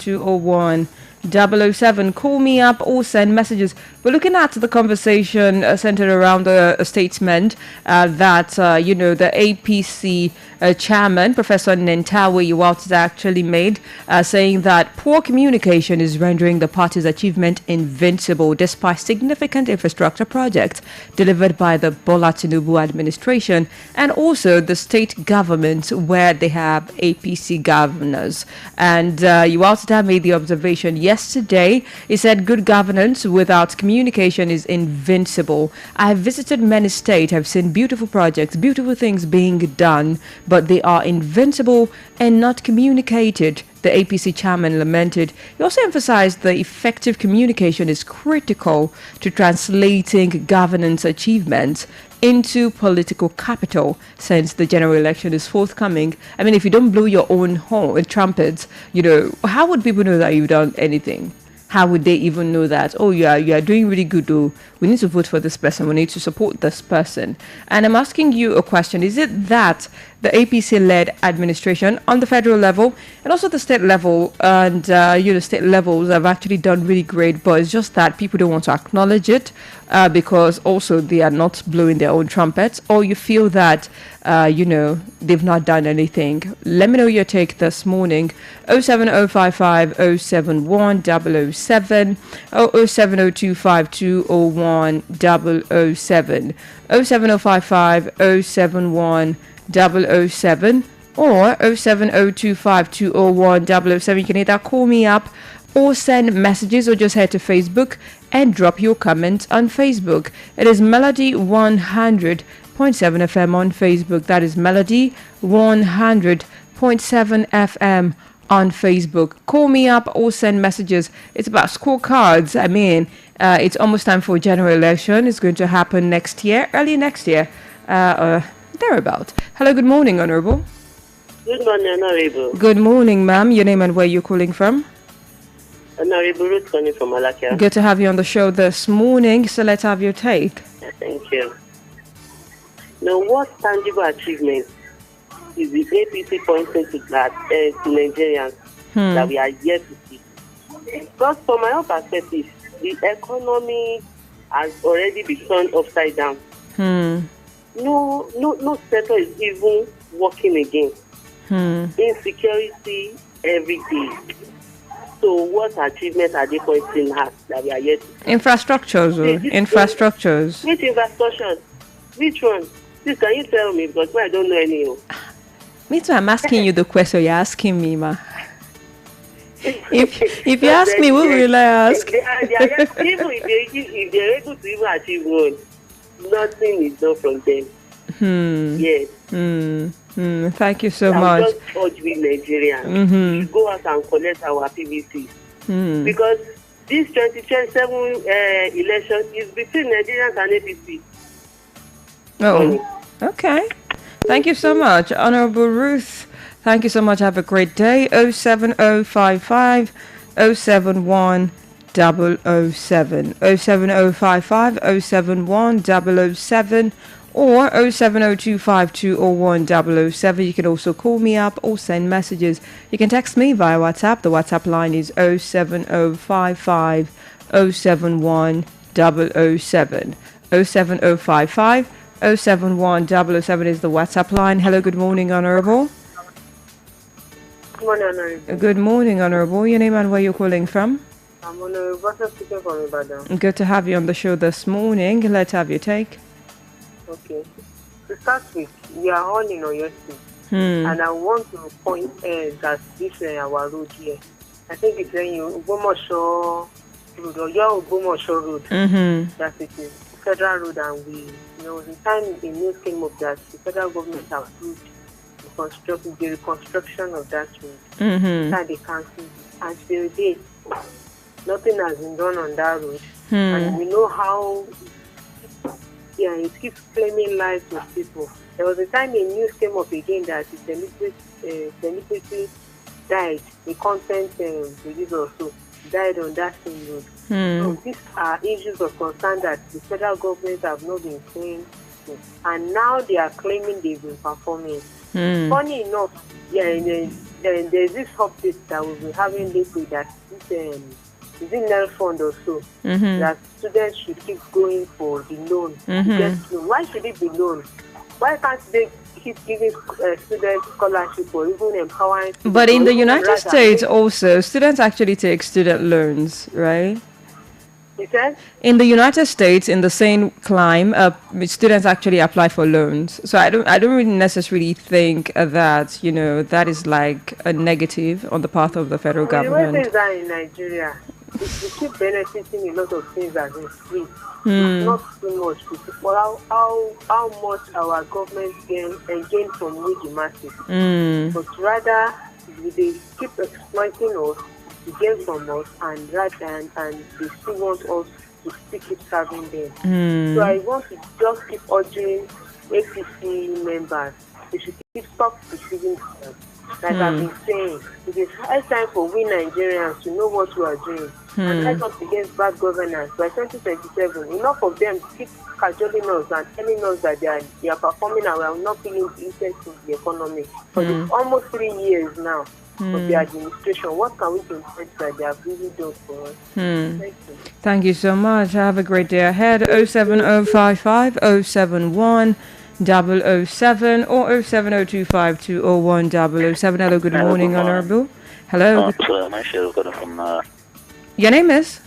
007. Call me up or send messages. We're looking at the conversation centered around a statement that the APC chairman, Professor Nentawe Iwaltida, actually made, saying that poor communication is rendering the party's achievement invincible despite significant infrastructure projects delivered by the Bola Tinubu administration and also the state government where they have APC governors. And Iwaltida made the observation yesterday. He said good governance without communication is invincible. I have visited many states, I've seen beautiful projects, beautiful things being done, but they are invincible and not communicated, the APC chairman lamented. He also emphasized the effective communication is critical to translating governance achievements into political capital since the general election is forthcoming. I mean, if you don't blow your own horn, trumpets, how would people know that you've done anything? How would they even know that, oh, you are doing really good, though, we need to vote for this person, we need to support this person? And I'm asking you a question. Is it that the APC-led administration on the federal level and also the state level and, state levels have actually done really great, but it's just that people don't want to acknowledge it because also they are not blowing their own trumpets, or you feel that, they've not done anything? Let me know your take this morning. 07055 071 007 or 07025 201 007, 07055 071 007 or 07025 201 007. You can either call me up or send messages or just head to Facebook and drop your comments on Facebook. It is Melody 100.7 FM on Facebook. That is Melody 100.7 FM on Facebook. Call me up or send messages. It's about scorecards. I mean, it's almost time for general election. It's going to happen next year, early next year, thereabout. Hello, good morning, Honorable. Good morning, Honorable. Good morning, ma'am. Your name and where you're calling from? Honorable Ruth calling from Alakia. Good to have you on the show this morning. So let's have your take. Thank you. Now, what tangible achievements is the APC pointing to that to Nigerians that we are yet to see? Because from my own perspective, the economy has already been turned upside down. No sector is even working again. Insecurity every day. So what achievements are they pointing at that we are yet to see? Infrastructures. Infrastructures. Which infrastructures? Which one? Please, can you tell me? Because I don't know any. Me too, I'm asking you the question you're asking me, ma. if you ask me, what will I ask? Even if they're able to even achieve one, nothing is done from them. Yes. Thank you so I much. just urge we Nigerians to go out and collect our PVC because this 2027 election is between Nigerians and APC. Oh, okay. Thank you so much, Honorable Ruth. Thank you so much. Have a great day. 07055 071 007 07055 071 007 or 07025201007. You can also call me up or send messages. You can text me via WhatsApp. The WhatsApp line is 07055 071 007 07055 071 007 is the WhatsApp line. Hello, good morning, Honorable. Good morning, Honorable. Good morning, Honorable. Your name and where you're calling from? I'm Honorable speaking from Ibadan. Good to have you on the show this morning. Let's have your take. Okay. To start with, we are all in Oyo State. And I want to point that this our road here. I think it's in Ogbomoso Road, Ogbomoso Road. That it is federal road, and the time the news came up that the federal government approved the reconstruction of that road. That they cancelled it. And till date, nothing has been done on that road. And we know how it keeps claiming lives of people. There was a time a news came up again that the celebrity died, the content release also died on that same road. So these are issues of concern that the federal government have not been saying, and now they are claiming they've been performing. Funny enough, there's this update that we'll be having lately that is in Nel Fund also, that students should keep going for the loan. Why should it be loan? Why can't they keep giving students scholarship or even empowering students? But in the United States also, students actually take student loans, right? You said? In the United States, in the same climb, students actually apply for loans. So I don't really necessarily think that, that is like a negative on the part of the federal government. The way things are in Nigeria, we keep benefiting a lot of things as in free. Not too much. But how much our government gain from we the masses. But rather, they keep exploiting us to gain from us, and they still want us to still keep serving them. So I want to just keep urging APC members, they should stop deceiving them. Like I've been saying, it is high time for we Nigerians to know what we are doing and fight up against bad governance. By 2027, enough of them keep cajoling us and telling us that they are performing and we are not feeling the effects in the economy. For almost 3 years now of the administration, what can we expect that they have really done for us? Thank you. Thank you so much. Have a great day ahead. 07055 071 007 or 07025201007. Hello, good morning, Honorable. Hello. Your name is?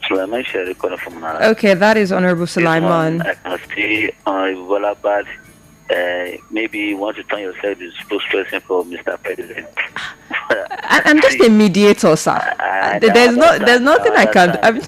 Okay, that is Honorable Sulaiman. I can see Bolabad. Maybe you want to turn yourself the spokesperson for Mr. President. I'm just a mediator, sir. There's nothing I can do.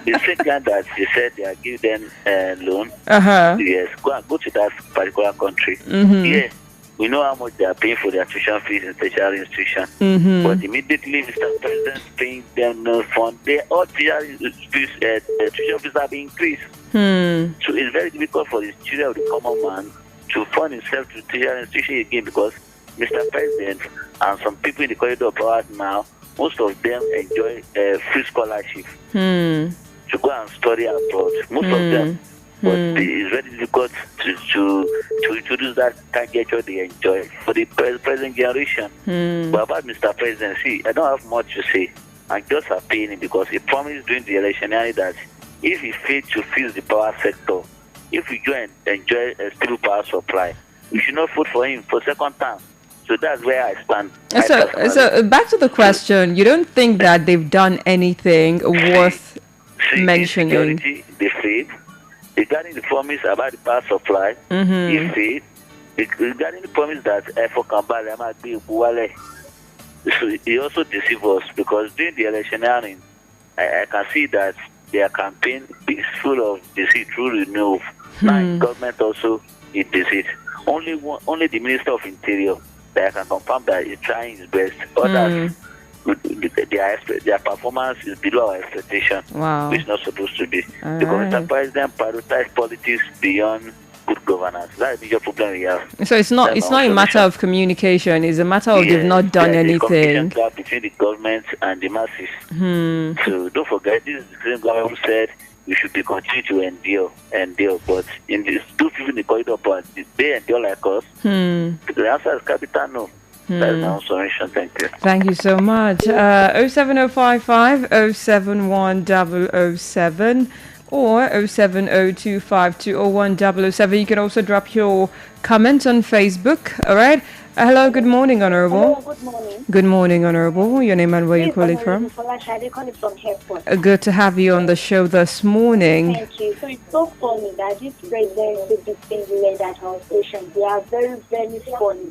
The same guy that you said they are giving them loan. Yes, go to that particular country. Yes, we know how much they are paying for their tuition fees in tertiary institution. But immediately Mr. President paying them no fund, all tuition fees have been increased. So it's very difficult for the children of the common man to fund himself to tertiary institution again, because Mr. President and some people in the corridor of power now, most of them enjoy free scholarship to go and study abroad. Most of them. But it's very difficult to introduce that target what they enjoy for the present generation. But about Mr. President, see, I don't have much to say. I'm just appealing because he promised during the election that if he failed to fix the power sector, if we go and enjoy a stable power supply, we should not vote for him for second time. So that's where I stand. So back to the question, you don't think that they've done anything worth mentioning? They failed. Regarding the promise about the power supply, he failed. Regarding the promise that for Kambale, I might be Buwale. So he also deceives us because during the electioneering, I can see that their campaign is full of deceit, truly no. Now, government also is deceit. Only the Minister of Interior that I can confirm that is trying his best. Others, their performance is below our expectation, which is not supposed to be. Because the president prioritizes politics beyond good governance. That's the major problem we have. So it's not a matter of communication. It's a matter of they've not done anything. Communication gap between the government and the masses. So don't forget, this is the same government who said we should be continuing to endure. But in this, two people in the corridor part, they endure like us. The answer is capital no. That's my observation. Thank you. Thank you so much. 07055 071 007 or 07025201007. You can also drop your comments on Facebook. All right. Hello. Good morning, Honorable. Hello, good morning. Good morning, Honorable. Your name and where you're calling from? Calling from Airport. Good to have you on the show this morning. Thank you. So it's so funny that this president did this thing led that administration. They are very, very funny.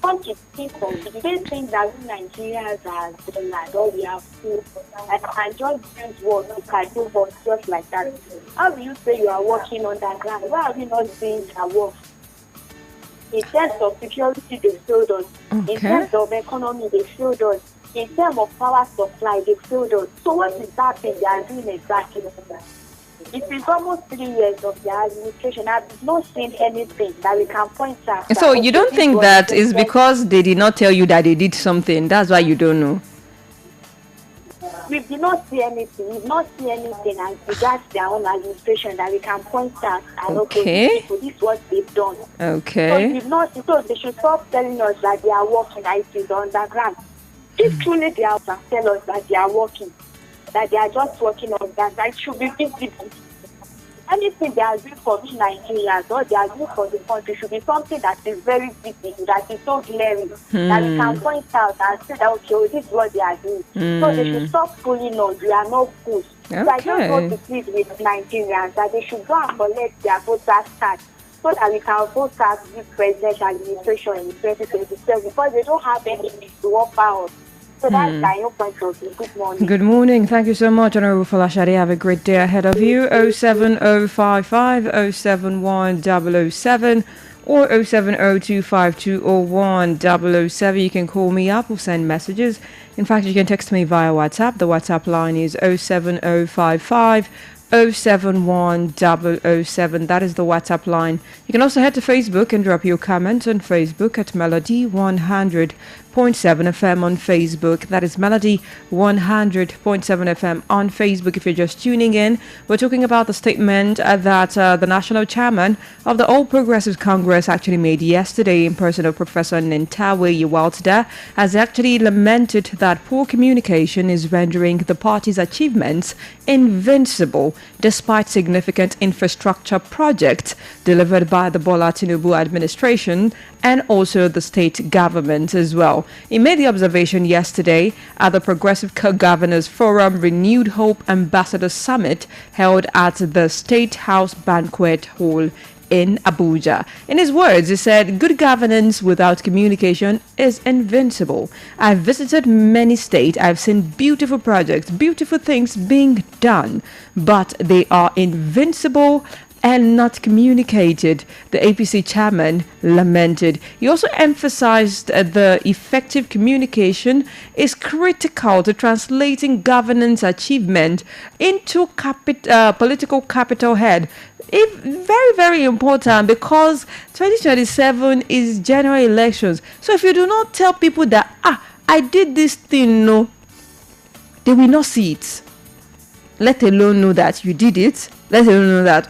Come to think of the same thing that we Nigerians are doing, that all we have to and just use what we can do, but just like that. How do you say you are working underground? Why are we not doing our work? In terms of security, they failed us. In terms of economy, they failed us. In terms of power supply, they failed us. So what is that thing they are doing exactly? It is almost 3 years of their administration. I've not seen anything that we can point at. So you don't think that is because they did not tell you that they did something? That's why you don't know? We did not see anything. We did not see anything as regards their own administration that we can point at and people, this is what they've done. Okay. So they should stop telling us that they are working as it is underground. If truly they are tell us that they are working, that they are just working on that should be visible. Anything they are doing for Nigerians or they are doing for the country should be something that is very visible, that is so glaring, that we can point out and say that, okay, this is what they are doing. So they should stop fooling us. We are not good. So I just want to plead with Nigerians that they should go and collect their voters card so that we can vote as this presidential administration in 2027 because they don't have anything to offer us. So that's my own point of view. Good morning. Good morning. Thank you so much, Honorable Folashade. Have a great day ahead of you. 07055 071 007 or 07025201007. You can call me up or send messages. In fact, you can text me via WhatsApp. The WhatsApp line is 07055 071 007. That is the WhatsApp line. You can also head to Facebook and drop your comments on Facebook at Melody 100.7 FM on Facebook. That is Melody 100.7 FM on Facebook. If you're just tuning in, we're talking about the statement that the national chairman of the All Progressives Congress actually made yesterday in person of Professor Nentawe Yewaltda, has actually lamented that poor communication is rendering the party's achievements invincible despite significant infrastructure projects delivered by the Bola Tinubu administration and also the state government as well. He made the observation yesterday at the Progressive Co-Governors Forum Renewed Hope Ambassador Summit held at the State House Banquet Hall in Abuja. In his words, he said, "Good governance without communication is invincible. I've visited many states. I've seen beautiful projects, beautiful things being done, but they are invincible and not communicated," the APC chairman lamented. He also emphasized the effective communication is critical to translating governance achievement into political capital head. Very, very important because 2027 is general elections. So if you do not tell people that, I did this thing, no, they will not see it. Let alone know that you did it. Let alone know that,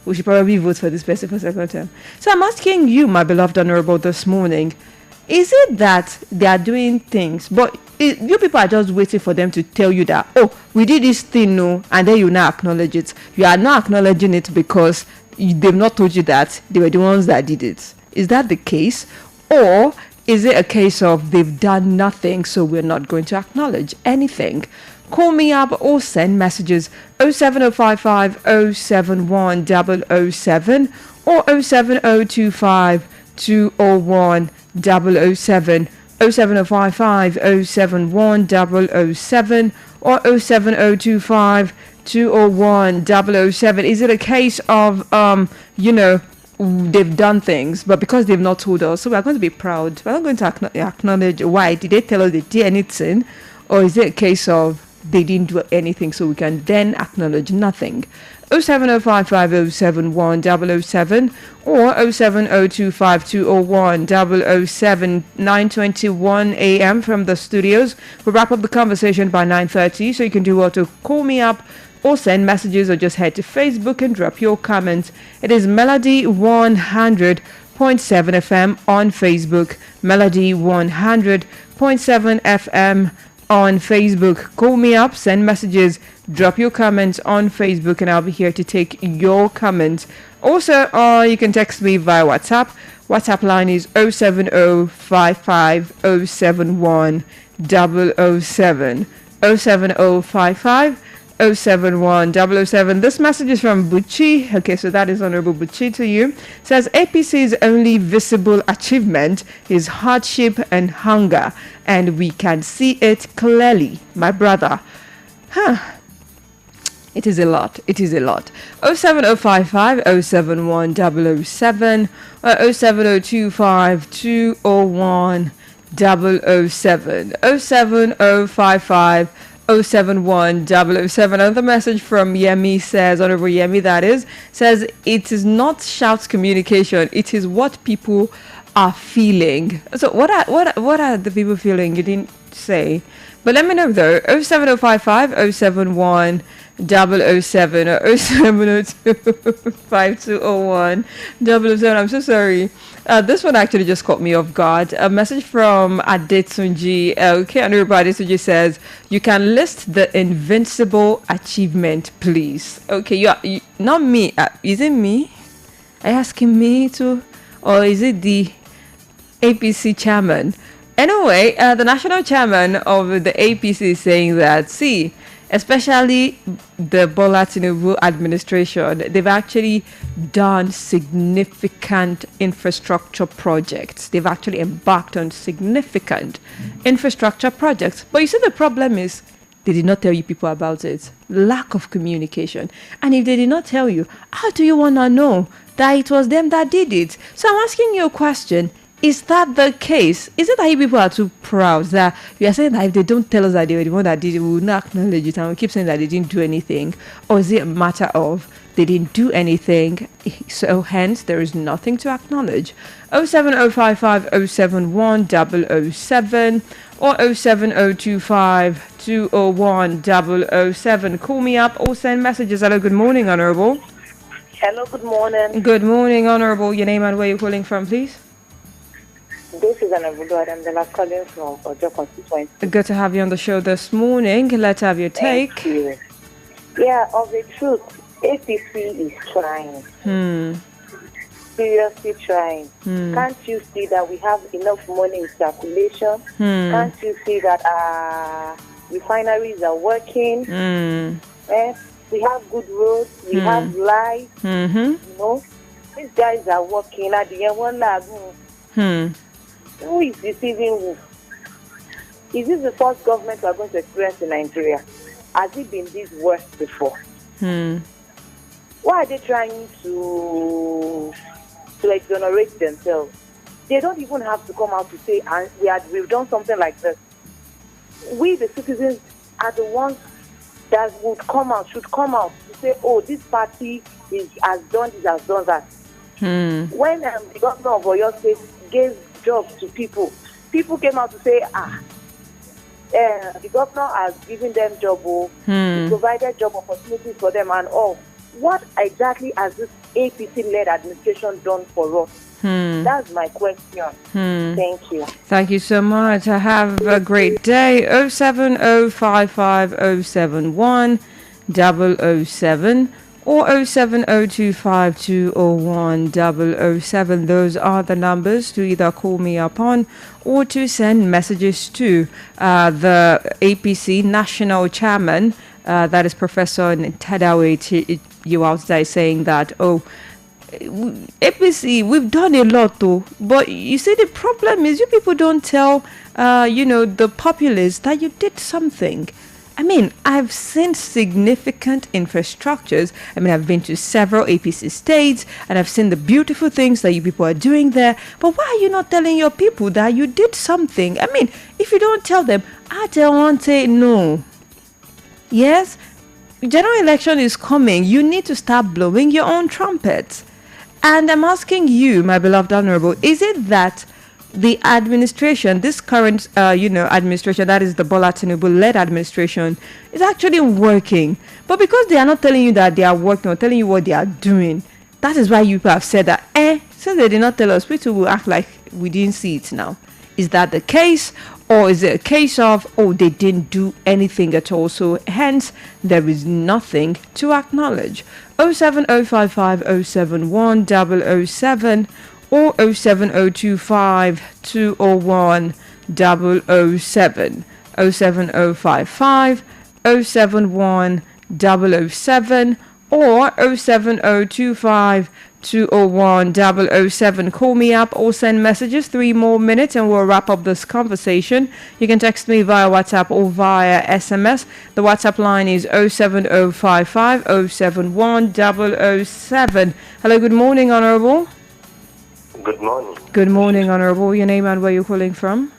we should probably vote for this person for second term. So I'm asking you, my beloved Honorable, this morning, is it that they are doing things, but you people are just waiting for them to tell you that, we did this thing, no, and then you now acknowledge it. You are not acknowledging it because they've not told you that they were the ones that did it. Is that the case? Or is it a case of they've done nothing, so we're not going to acknowledge anything? Call me up or send messages 07055 071 007 or 07025 201 007. 07055 071 007 or 07025 201 007. Is it a case of they've done things, but because they've not told us, so we're going to be proud. We're not going to acknowledge why. Did they tell us they did anything? Or is it a case of they didn't do anything, so we can then acknowledge nothing? 07055 007 or 07025 007 9:21 a.m. from the studios. We'll wrap up the conversation by 9:30, so you can do well to call me up or send messages or just head to Facebook and drop your comments. It is Melody 100.7 FM on Facebook, Melody 100.7 FM on Facebook. Call me up, send messages, drop your comments on Facebook, and I'll be here to take your comments. Also, you can text me via WhatsApp. WhatsApp line is 07055 071 007 07055 071 007. This message is from Buchi. Okay, so that is Honorable Buchi to you. Says APC's only visible achievement is hardship and hunger, and we can see it clearly, my brother. It is a lot. It is a lot. 07055 071 007 or 07025 201 007 07055 071 007. Another message from Yemi says, Honorable Yemi that is, says it is not shout communication, it is what people are feeling. So what are the people feeling? You didn't say, but let me know though. 07055 071 007 or 07025 201 007. I'm so sorry. This one actually just caught me off guard. A message from Adetunji. Okay, everybody. Adetunji says, you can list the invincible achievement, please. Okay, you not me. Is it me? Are you asking me to? Or is it the APC chairman? Anyway, the national chairman of the APC is saying that, see, especially the Bola Tinubu administration, they've actually done significant infrastructure projects. They've actually embarked on significant infrastructure projects. But you see, the problem is they did not tell you people about it. Lack of communication. And if they did not tell you, how do you want to know that it was them that did it? So I'm asking you a question. Is that the case? Is it that you people are too proud that you are saying that if they don't tell us that they were the one that did it, we will not acknowledge it and we keep saying that they didn't do anything? Or is it a matter of they didn't do anything, so hence there is nothing to acknowledge? 07055 071 007 or 07025 201 007. Call me up or send messages. Hello, good morning, Honorable. Hello, good morning. Good morning, Honorable. Your name and where you're calling from, please? This is Honorable Adam Dela calling from Ojo constituency. Good to have you on the show this morning. Let's have your take. Thank you. Yeah, of the truth, APC is trying. Seriously trying. Can't you see that we have enough money in circulation? Can't you see that our refineries are working? We have good roads. We have light. You know, these guys are working at the end. One lagoon. Who is deceiving who? Is this the first government we are going to experience in Nigeria? Has it been this worse before? Why are they trying to exonerate themselves? They don't even have to come out to say, and we've done something like this. We, the citizens, are the ones that should come out to say, oh, this party has done this, has done that. When the governor of Oyo State gave jobs to people came out to say, the governor has given them job, he provided job opportunities for them and all. What exactly has this APC-led administration done for us? That's my question. Thank you. Thank you so much. Have a great day. 07055 071 007 or 07025 201 007. Those are the numbers to either call me upon or to send messages to the APC National Chairman, that is Professor Tadawe you outside, saying that, APC, we've done a lot though, but you see the problem is you people don't tell the populace that you did something. I mean, I've seen significant infrastructures. I mean, I've been to several APC states and I've seen the beautiful things that you people are doing there. But why are you not telling your people that you did something? I mean, if you don't tell them, I don't want to say no. Yes, general election is coming. You need to start blowing your own trumpets. And I'm asking you, my beloved honorable, is it that the administration, this current, administration, that is the Bola Tinubu-led administration, is actually working? But because they are not telling you that they are working or telling you what they are doing, that is why you have said that, since they did not tell us, we too will act like we didn't see it now. Is that the case? Or is it a case of, they didn't do anything at all, so hence there is nothing to acknowledge? 07055 071 007 or 07025 201 007, 07055 071 007 or 07025 201 007. Call me up or send messages. 3 more minutes and we'll wrap up this conversation. You can text me via WhatsApp or via SMS. The WhatsApp line is 07055 071 007. Hello, good morning, Honorable. Good morning. Good morning, Honorable. Your name and where you're calling from?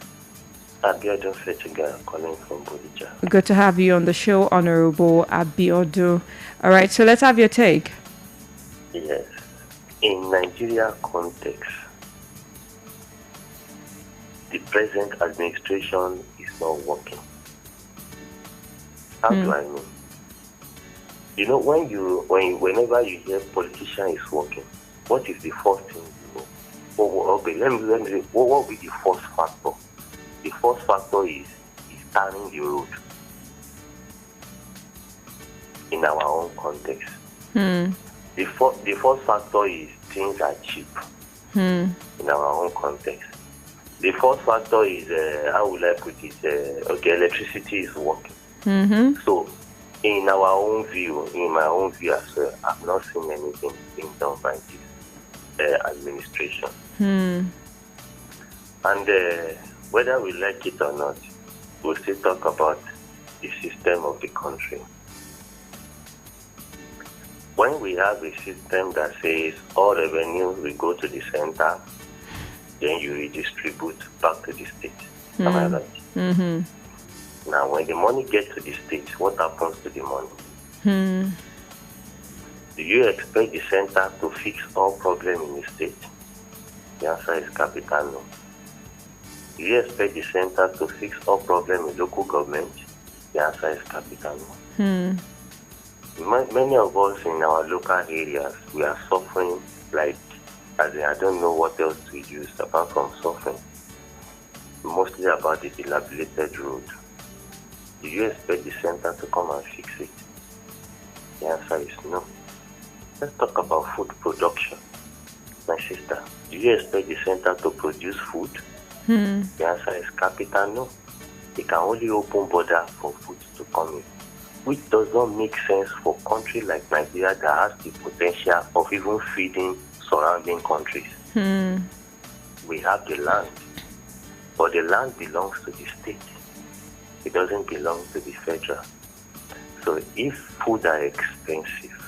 Abiodun Fetiga, calling from Bodija. Good to have you on the show, Honorable Abiodun. All right, so let's have your take. Yes. In Nigeria context, the present administration is not working. How do I mean? You know, whenever you hear politician is working, what is the first thing you know? Okay, let me what will be the first factor? The first factor is turning the road in our own context. The first factor is things are cheap in our own context. The first factor is, how would I put it, electricity is working. So, in our own view, in my own view as well, I've not seen anything being done by this administration. And whether we like it or not, we'll still talk about the system of the country. When we have a system that says all revenue will go to the center, then you redistribute back to the state. Am I right? Now, when the money gets to the state, what happens to the money? Do you expect the center to fix all problems in the state? The answer is capital no. Do you expect the center to fix all problems in local government? The answer is capital no. Many of us in our local areas, we are suffering like, as in, I don't know what else to use apart from suffering. Mostly about the dilapidated road. Do you expect the center to come and fix it? The answer is no. Let's talk about food production. My sister, do you expect the center to produce food? The answer is capital no. They can only open border for food to come in, which does not make sense for a country like Nigeria that has the potential of even feeding surrounding countries. We have the land, but the land belongs to the state. It doesn't belong to the federal. So if food are expensive,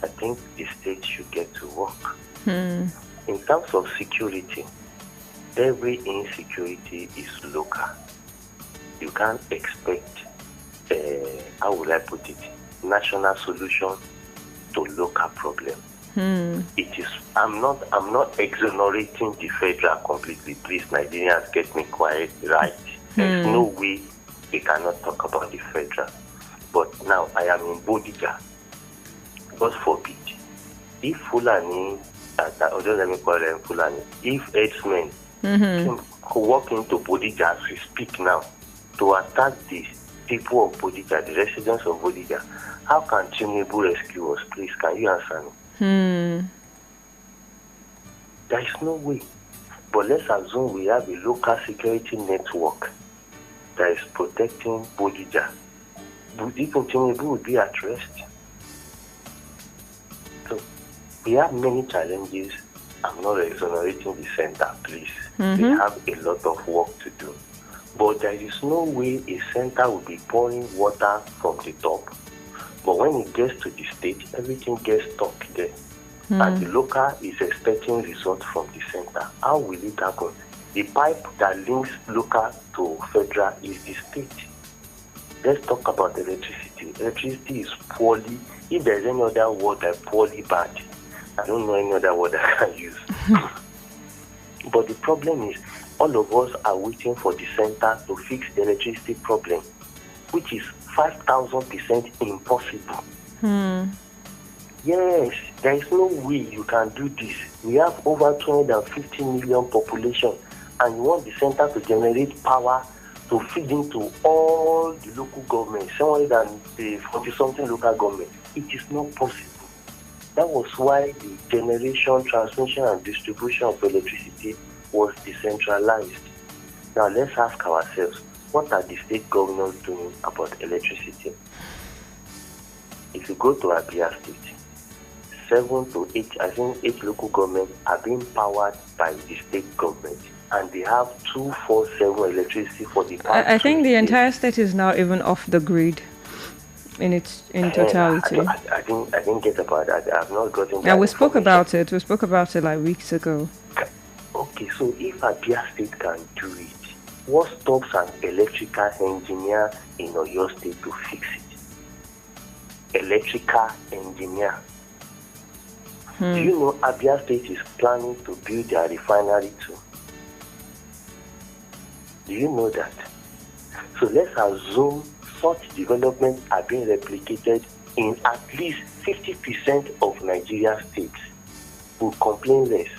I think the state should get to work. In terms of security, every insecurity is local. You can't expect, how would I put it, national solution to local problem. It is. I'm not exonerating the federal completely. Please, Nigerians, get me quiet. Right? There's no way we cannot talk about the federal. But now I am in Bodija. God forbid, if Fulani, or don't let me call them Fulani, if herdsmen walk into Bodija as we speak now to attack the people of Bodija, the residents of Bodija, how can Tinubu rescue us? Please, can you answer me? There is no way. But let's assume we have a local security network that is protecting Bodija. Would you think Tinubu would be at rest? So We have many challenges. I'm not exonerating the center, please. They have a lot of work to do. But there is no way a center will be pouring water from the top. But when it gets to the state, everything gets stuck there. And the local is expecting results from the center. How will it happen? The pipe that links local to federal is the state. Let's talk about electricity. Electricity is poorly, if there's any other word like poorly bad, I don't know any other word I can use. But the problem is, all of us are waiting for the center to fix the electricity problem, which is 5,000% impossible. Yes, there is no way you can do this. We have over 250 million population, and you want the center to generate power to feed into all the local governments, 40-something local governments. It is not possible. That was why the generation, transmission, and distribution of electricity was decentralized. Now let's ask ourselves, what are the state governors doing about electricity? If you go to Abia State, 7 to 8, I think 8 local governments are being powered by the state government, and they have 247 electricity for the past I think the 2 years. entire state is now even off the grid in totality. I didn't get about that. I have not gotten that. Yeah, we spoke about it. We spoke about it like weeks ago. Okay, so if Abia State can do it, what stops an electrical engineer in Oyo State to fix it? Electrical engineer. Do you know Abia State is planning to build their refinery too? Do you know that? So let's assume such developments are being replicated in at least 50% of Nigerian states. We'll complain less.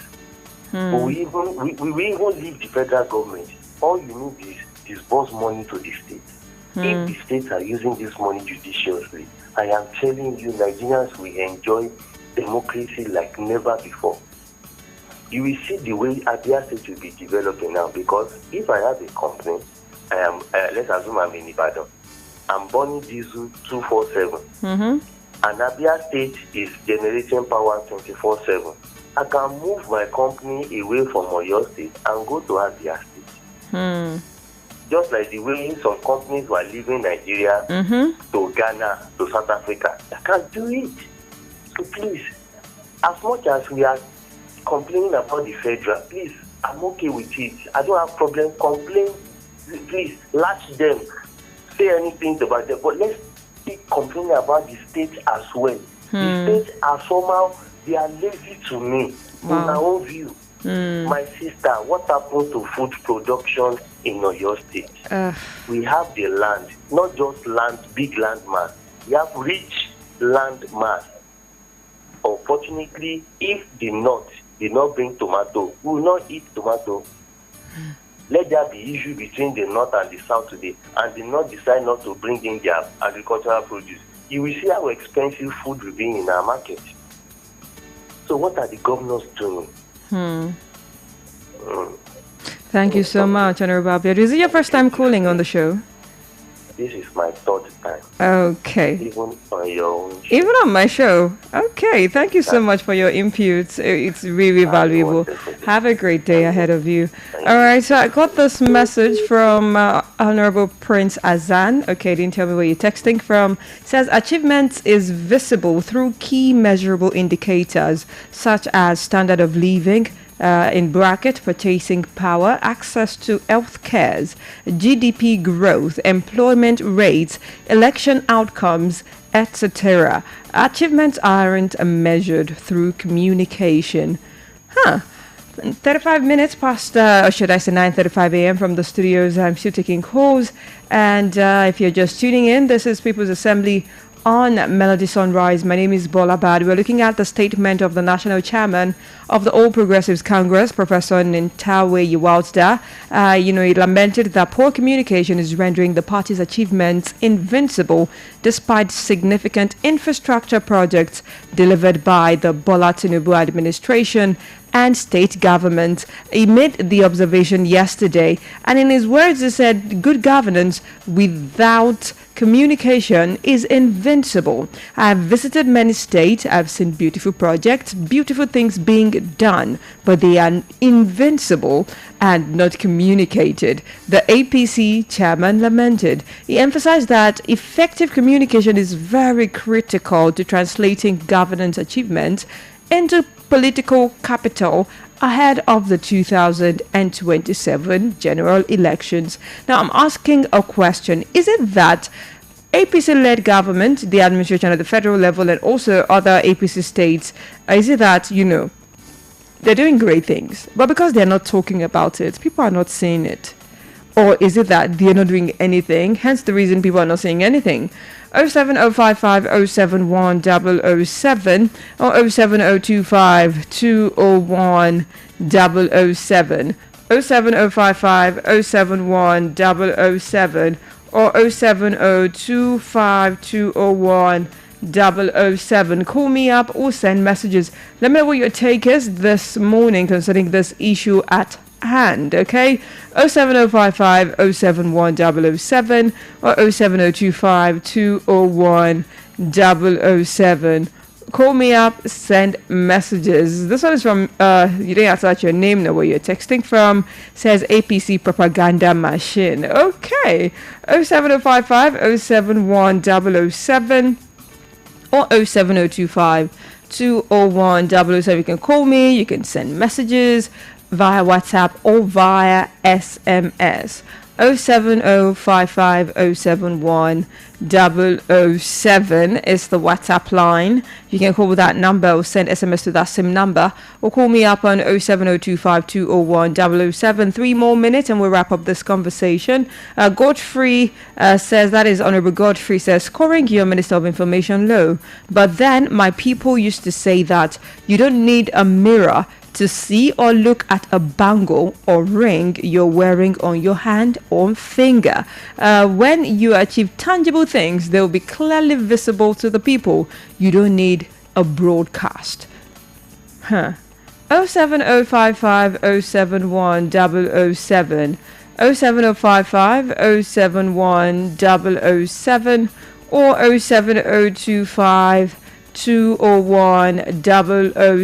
But we even leave the federal government. All you need is disburse money to the states. If the states are using this money judiciously, I am telling you, Nigerians will enjoy democracy like never before. You will see the way Abia State will be developing now, because if I have a company, I am let's assume I'm in Ibadan, I'm burning diesel 247, and Abia State is generating power 24/7. I can move my company away from Oyo State and go to Abia State. Just like the way some companies were leaving Nigeria to Ghana, to South Africa. I can't do it. So please, as much as we are complaining about the federal, please, I'm okay with it. I don't have problem. Complain, please, lash them, say anything about them. But let's keep complaining about the states as well. The states are somehow, they are lazy to me, in my own view. My sister, what happened to food production in Oyo State? We have the land, not just land, big land mass. We have rich land mass. Unfortunately, if the North did not bring tomato, we will not eat tomato. Let there be issue between the North and the South today, and the North decide not to bring in their agricultural produce. You will see how expensive food will be in our market. So what are the governors doing? Thank you so much, Honorable Abiodun. Is it your first time calling on the show? This is my third time. Okay. Even on your own show. Even on my show. Okay. Thank you so much for your input. It's really valuable. Have a great day ahead of you. All right. So I got this message from Honorable Prince Azan. Okay. Didn't tell me where you're texting from. It says achievements is visible through key measurable indicators such as standard of living, in bracket, purchasing power, access to health cares, GDP growth, employment rates, election outcomes, etc. Achievements aren't measured through communication. 35 minutes past, or should I say 9:35 a.m. from the studios. I'm still taking calls. And if you're just tuning in, this is People's Assembly on Melody Sunrise. My name is Bolabad. We're looking at the statement of the National Chairman of the All Progressives Congress, Professor Nintawe Yiwalda. He lamented that poor communication is rendering the party's achievements invincible despite significant infrastructure projects delivered by the Bola Tinubu administration and state government. He made the observation yesterday, and in his words, he said, good governance without communication is invincible. I've visited many states. I've seen beautiful projects, beautiful things being done, but they are invincible and not communicated. The APC chairman lamented. He emphasized that effective communication is very critical to translating governance achievements into political capital ahead of the 2027 general elections. Now, I'm asking a question. Is it that APC-led government, the administration at the federal level, and also other APC states, is it that, they're doing great things, but because they're not talking about it, people are not seeing it? Or is it that they're not doing anything, hence the reason people are not saying anything? 07055 071 007 or 07025 201 007, 07055 071 007 or 07025 201 007. Call me up or send messages. Let me know what your take is this morning concerning this issue at hand, okay? 07055 071 007 or 07025 201 007. Call me up, send messages. This one is from you didn't have to write your name, know where you're texting from. Says APC propaganda machine. Okay. 07055 071 007 or 07025 201 007. You can call me, you can send messages via WhatsApp or via SMS. 07055 071 007 is the WhatsApp line. You can call with that number or send SMS to that same number, or call me up on 07025 201 007. 3 more minutes and we'll wrap up this conversation. Godfrey says, that is Honorable Godfrey says, scoring your Minister of Information low. But then my people used to say that you don't need a mirror to see or look at a bangle or ring you're wearing on your hand or finger. When you achieve tangible things, they will be clearly visible to the people. You don't need a broadcast. 07055 071 007, 07055 071 007 or 07025 201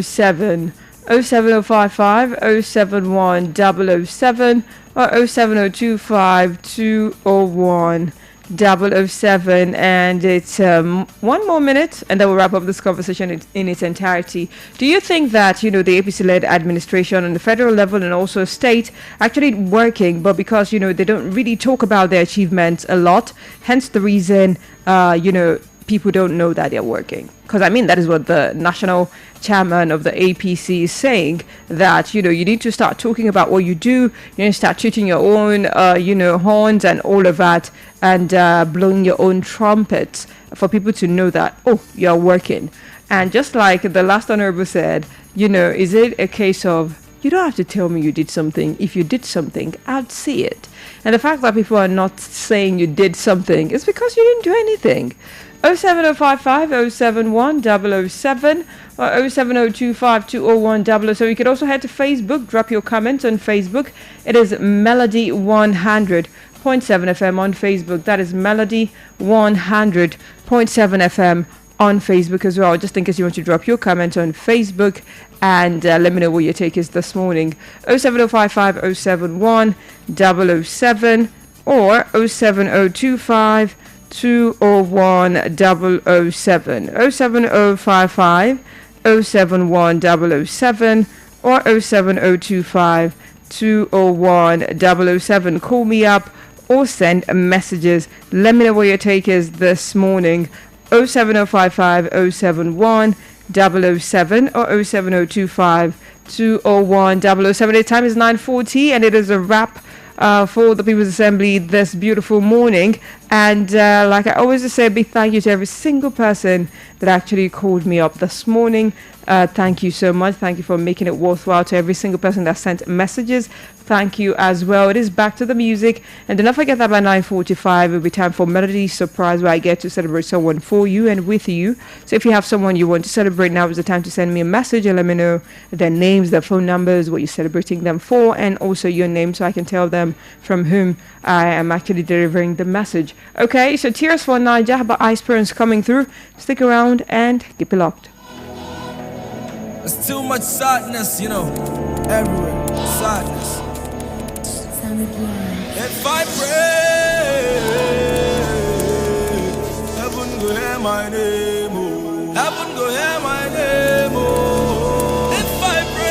007. 07055 071 007 or 07025 201 007. And it's 1 more minute and then we'll wrap up this conversation in its entirety. Do you think that the APC-led administration on the federal level and also state actually working, but because they don't really talk about their achievements a lot, hence the reason people don't know that they're working? Because that is what the national chairman of the APC is saying, that you need to start talking about what you do. You need to start shooting your own horns and all of that, and blowing your own trumpets for people to know that you're working. And just like the last honorable said, is it a case of you don't have to tell me you did something? If you did something, I'd see it. And the fact that people are not saying you did something is because you didn't do anything. 07055 071 007 or 07025 201 007. You can also head to Facebook, drop your comments on Facebook. It is Melody 100.7 FM on Facebook. That is Melody 100.7 FM on Facebook as well, just in case you want to drop your comment on Facebook and let me know what your take is this morning. 07055 071 007 or 07025 201 007, 07055 071 007 or 07025 201 007. Call me up or send messages. Let me know what your take is this morning. 07055 071 007 or 07025 201 007. The time is 9:40 and it is a wrap for the People's Assembly this beautiful morning. And like I always say, a big thank you to every single person that actually called me up this morning. Thank you so much. Thank you for making it worthwhile. To every single person that sent messages, thank you as well. It is back to the music, and do not forget that by 9:45 it will be time for Melody Surprise, where I get to celebrate someone for you and with you. So if you have someone you want to celebrate, now is the time to send me a message and let me know their names, their phone numbers, what you're celebrating them for, and also your name, so I can tell them from whom I am actually delivering the message. Okay, so Tears for Naija by Ice Prince coming through. Stick around and keep it locked. There's too much sadness, everywhere. Sadness. If I pray, heaven go hear my name, oh. Heaven go hear my name, oh. If I pray.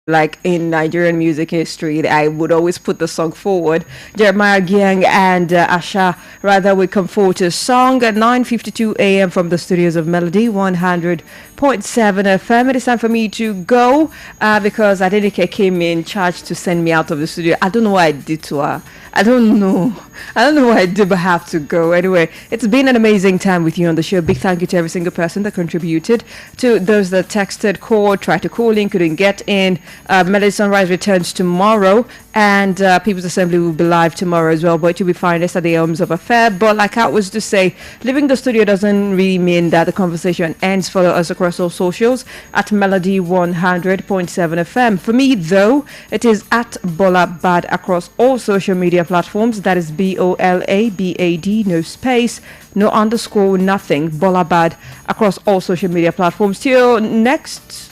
Like in Nigerian music history, I would always put the song forward. Jeremiah Giang and Asha rather would come forward to a song at 9:52 a.m. from the studios of Melody 100.7 FM. It is time for me to go because Adenike came in charged to send me out of the studio. I don't know what I did to her. I don't know what I did, but I have to go. Anyway, it's been an amazing time with you on the show. Big thank you to every single person that contributed, to those that texted, called, tried to call in, couldn't get in. Melody Sunrise returns tomorrow, and People's Assembly will be live tomorrow as well, but it will be finest at the Elms of Affair. But like I was to say, leaving the studio doesn't really mean that the conversation ends. Follow us across all socials at Melody 100.7 FM. For me, though, it is at Bolabad across all social media platforms. That is BOLABAD, no space, no underscore, nothing. Bolabad across all social media platforms. Till next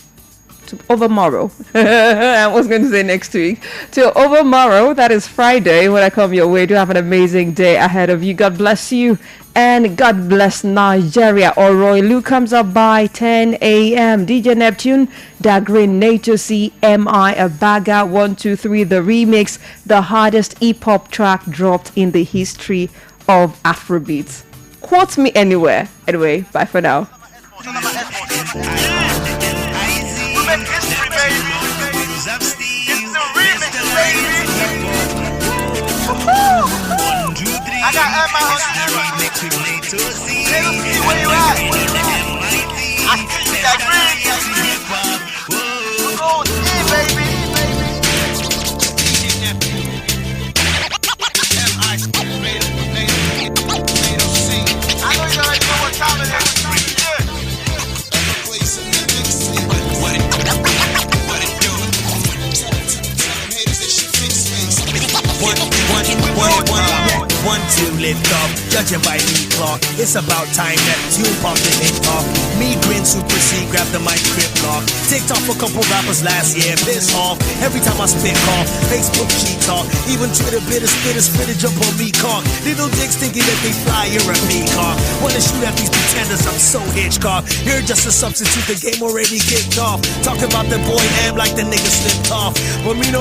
overmorrow. I was going to say next week. Till overmorrow, that is Friday, when I come your way. Do have an amazing day ahead of you. God bless you, and God bless Nigeria. Oroy Lu comes up by 10 a.m. DJ Neptune, Dagrin, Nature C, MI, Abaga, 123, the remix, the hardest hip-hop track dropped in the history of Afrobeats. Quote me anywhere. Anyway, bye for now. Make history, baby. It's the remix, baby. I got Emma on the remix. Let them see where you at. I see that green. Go in, baby. I know you already know what time it is. One, two, lift off, judging by Lee Clark. It's about time that you pumped the hit off. Me, grin, super C, grab the mic, grip lock. Ticked off a couple rappers last year, piss off. Every time I spit off, Facebook cheat talk. Even Twitter bitter, spitter, jump on me, cock. Little dicks thinking that they fly, you're a peacock. Wanna shoot at these pretenders, I'm so Hitchcock. You're just a substitute, the game already kicked off. Talk about the boy M like the nigga slipped off. But me no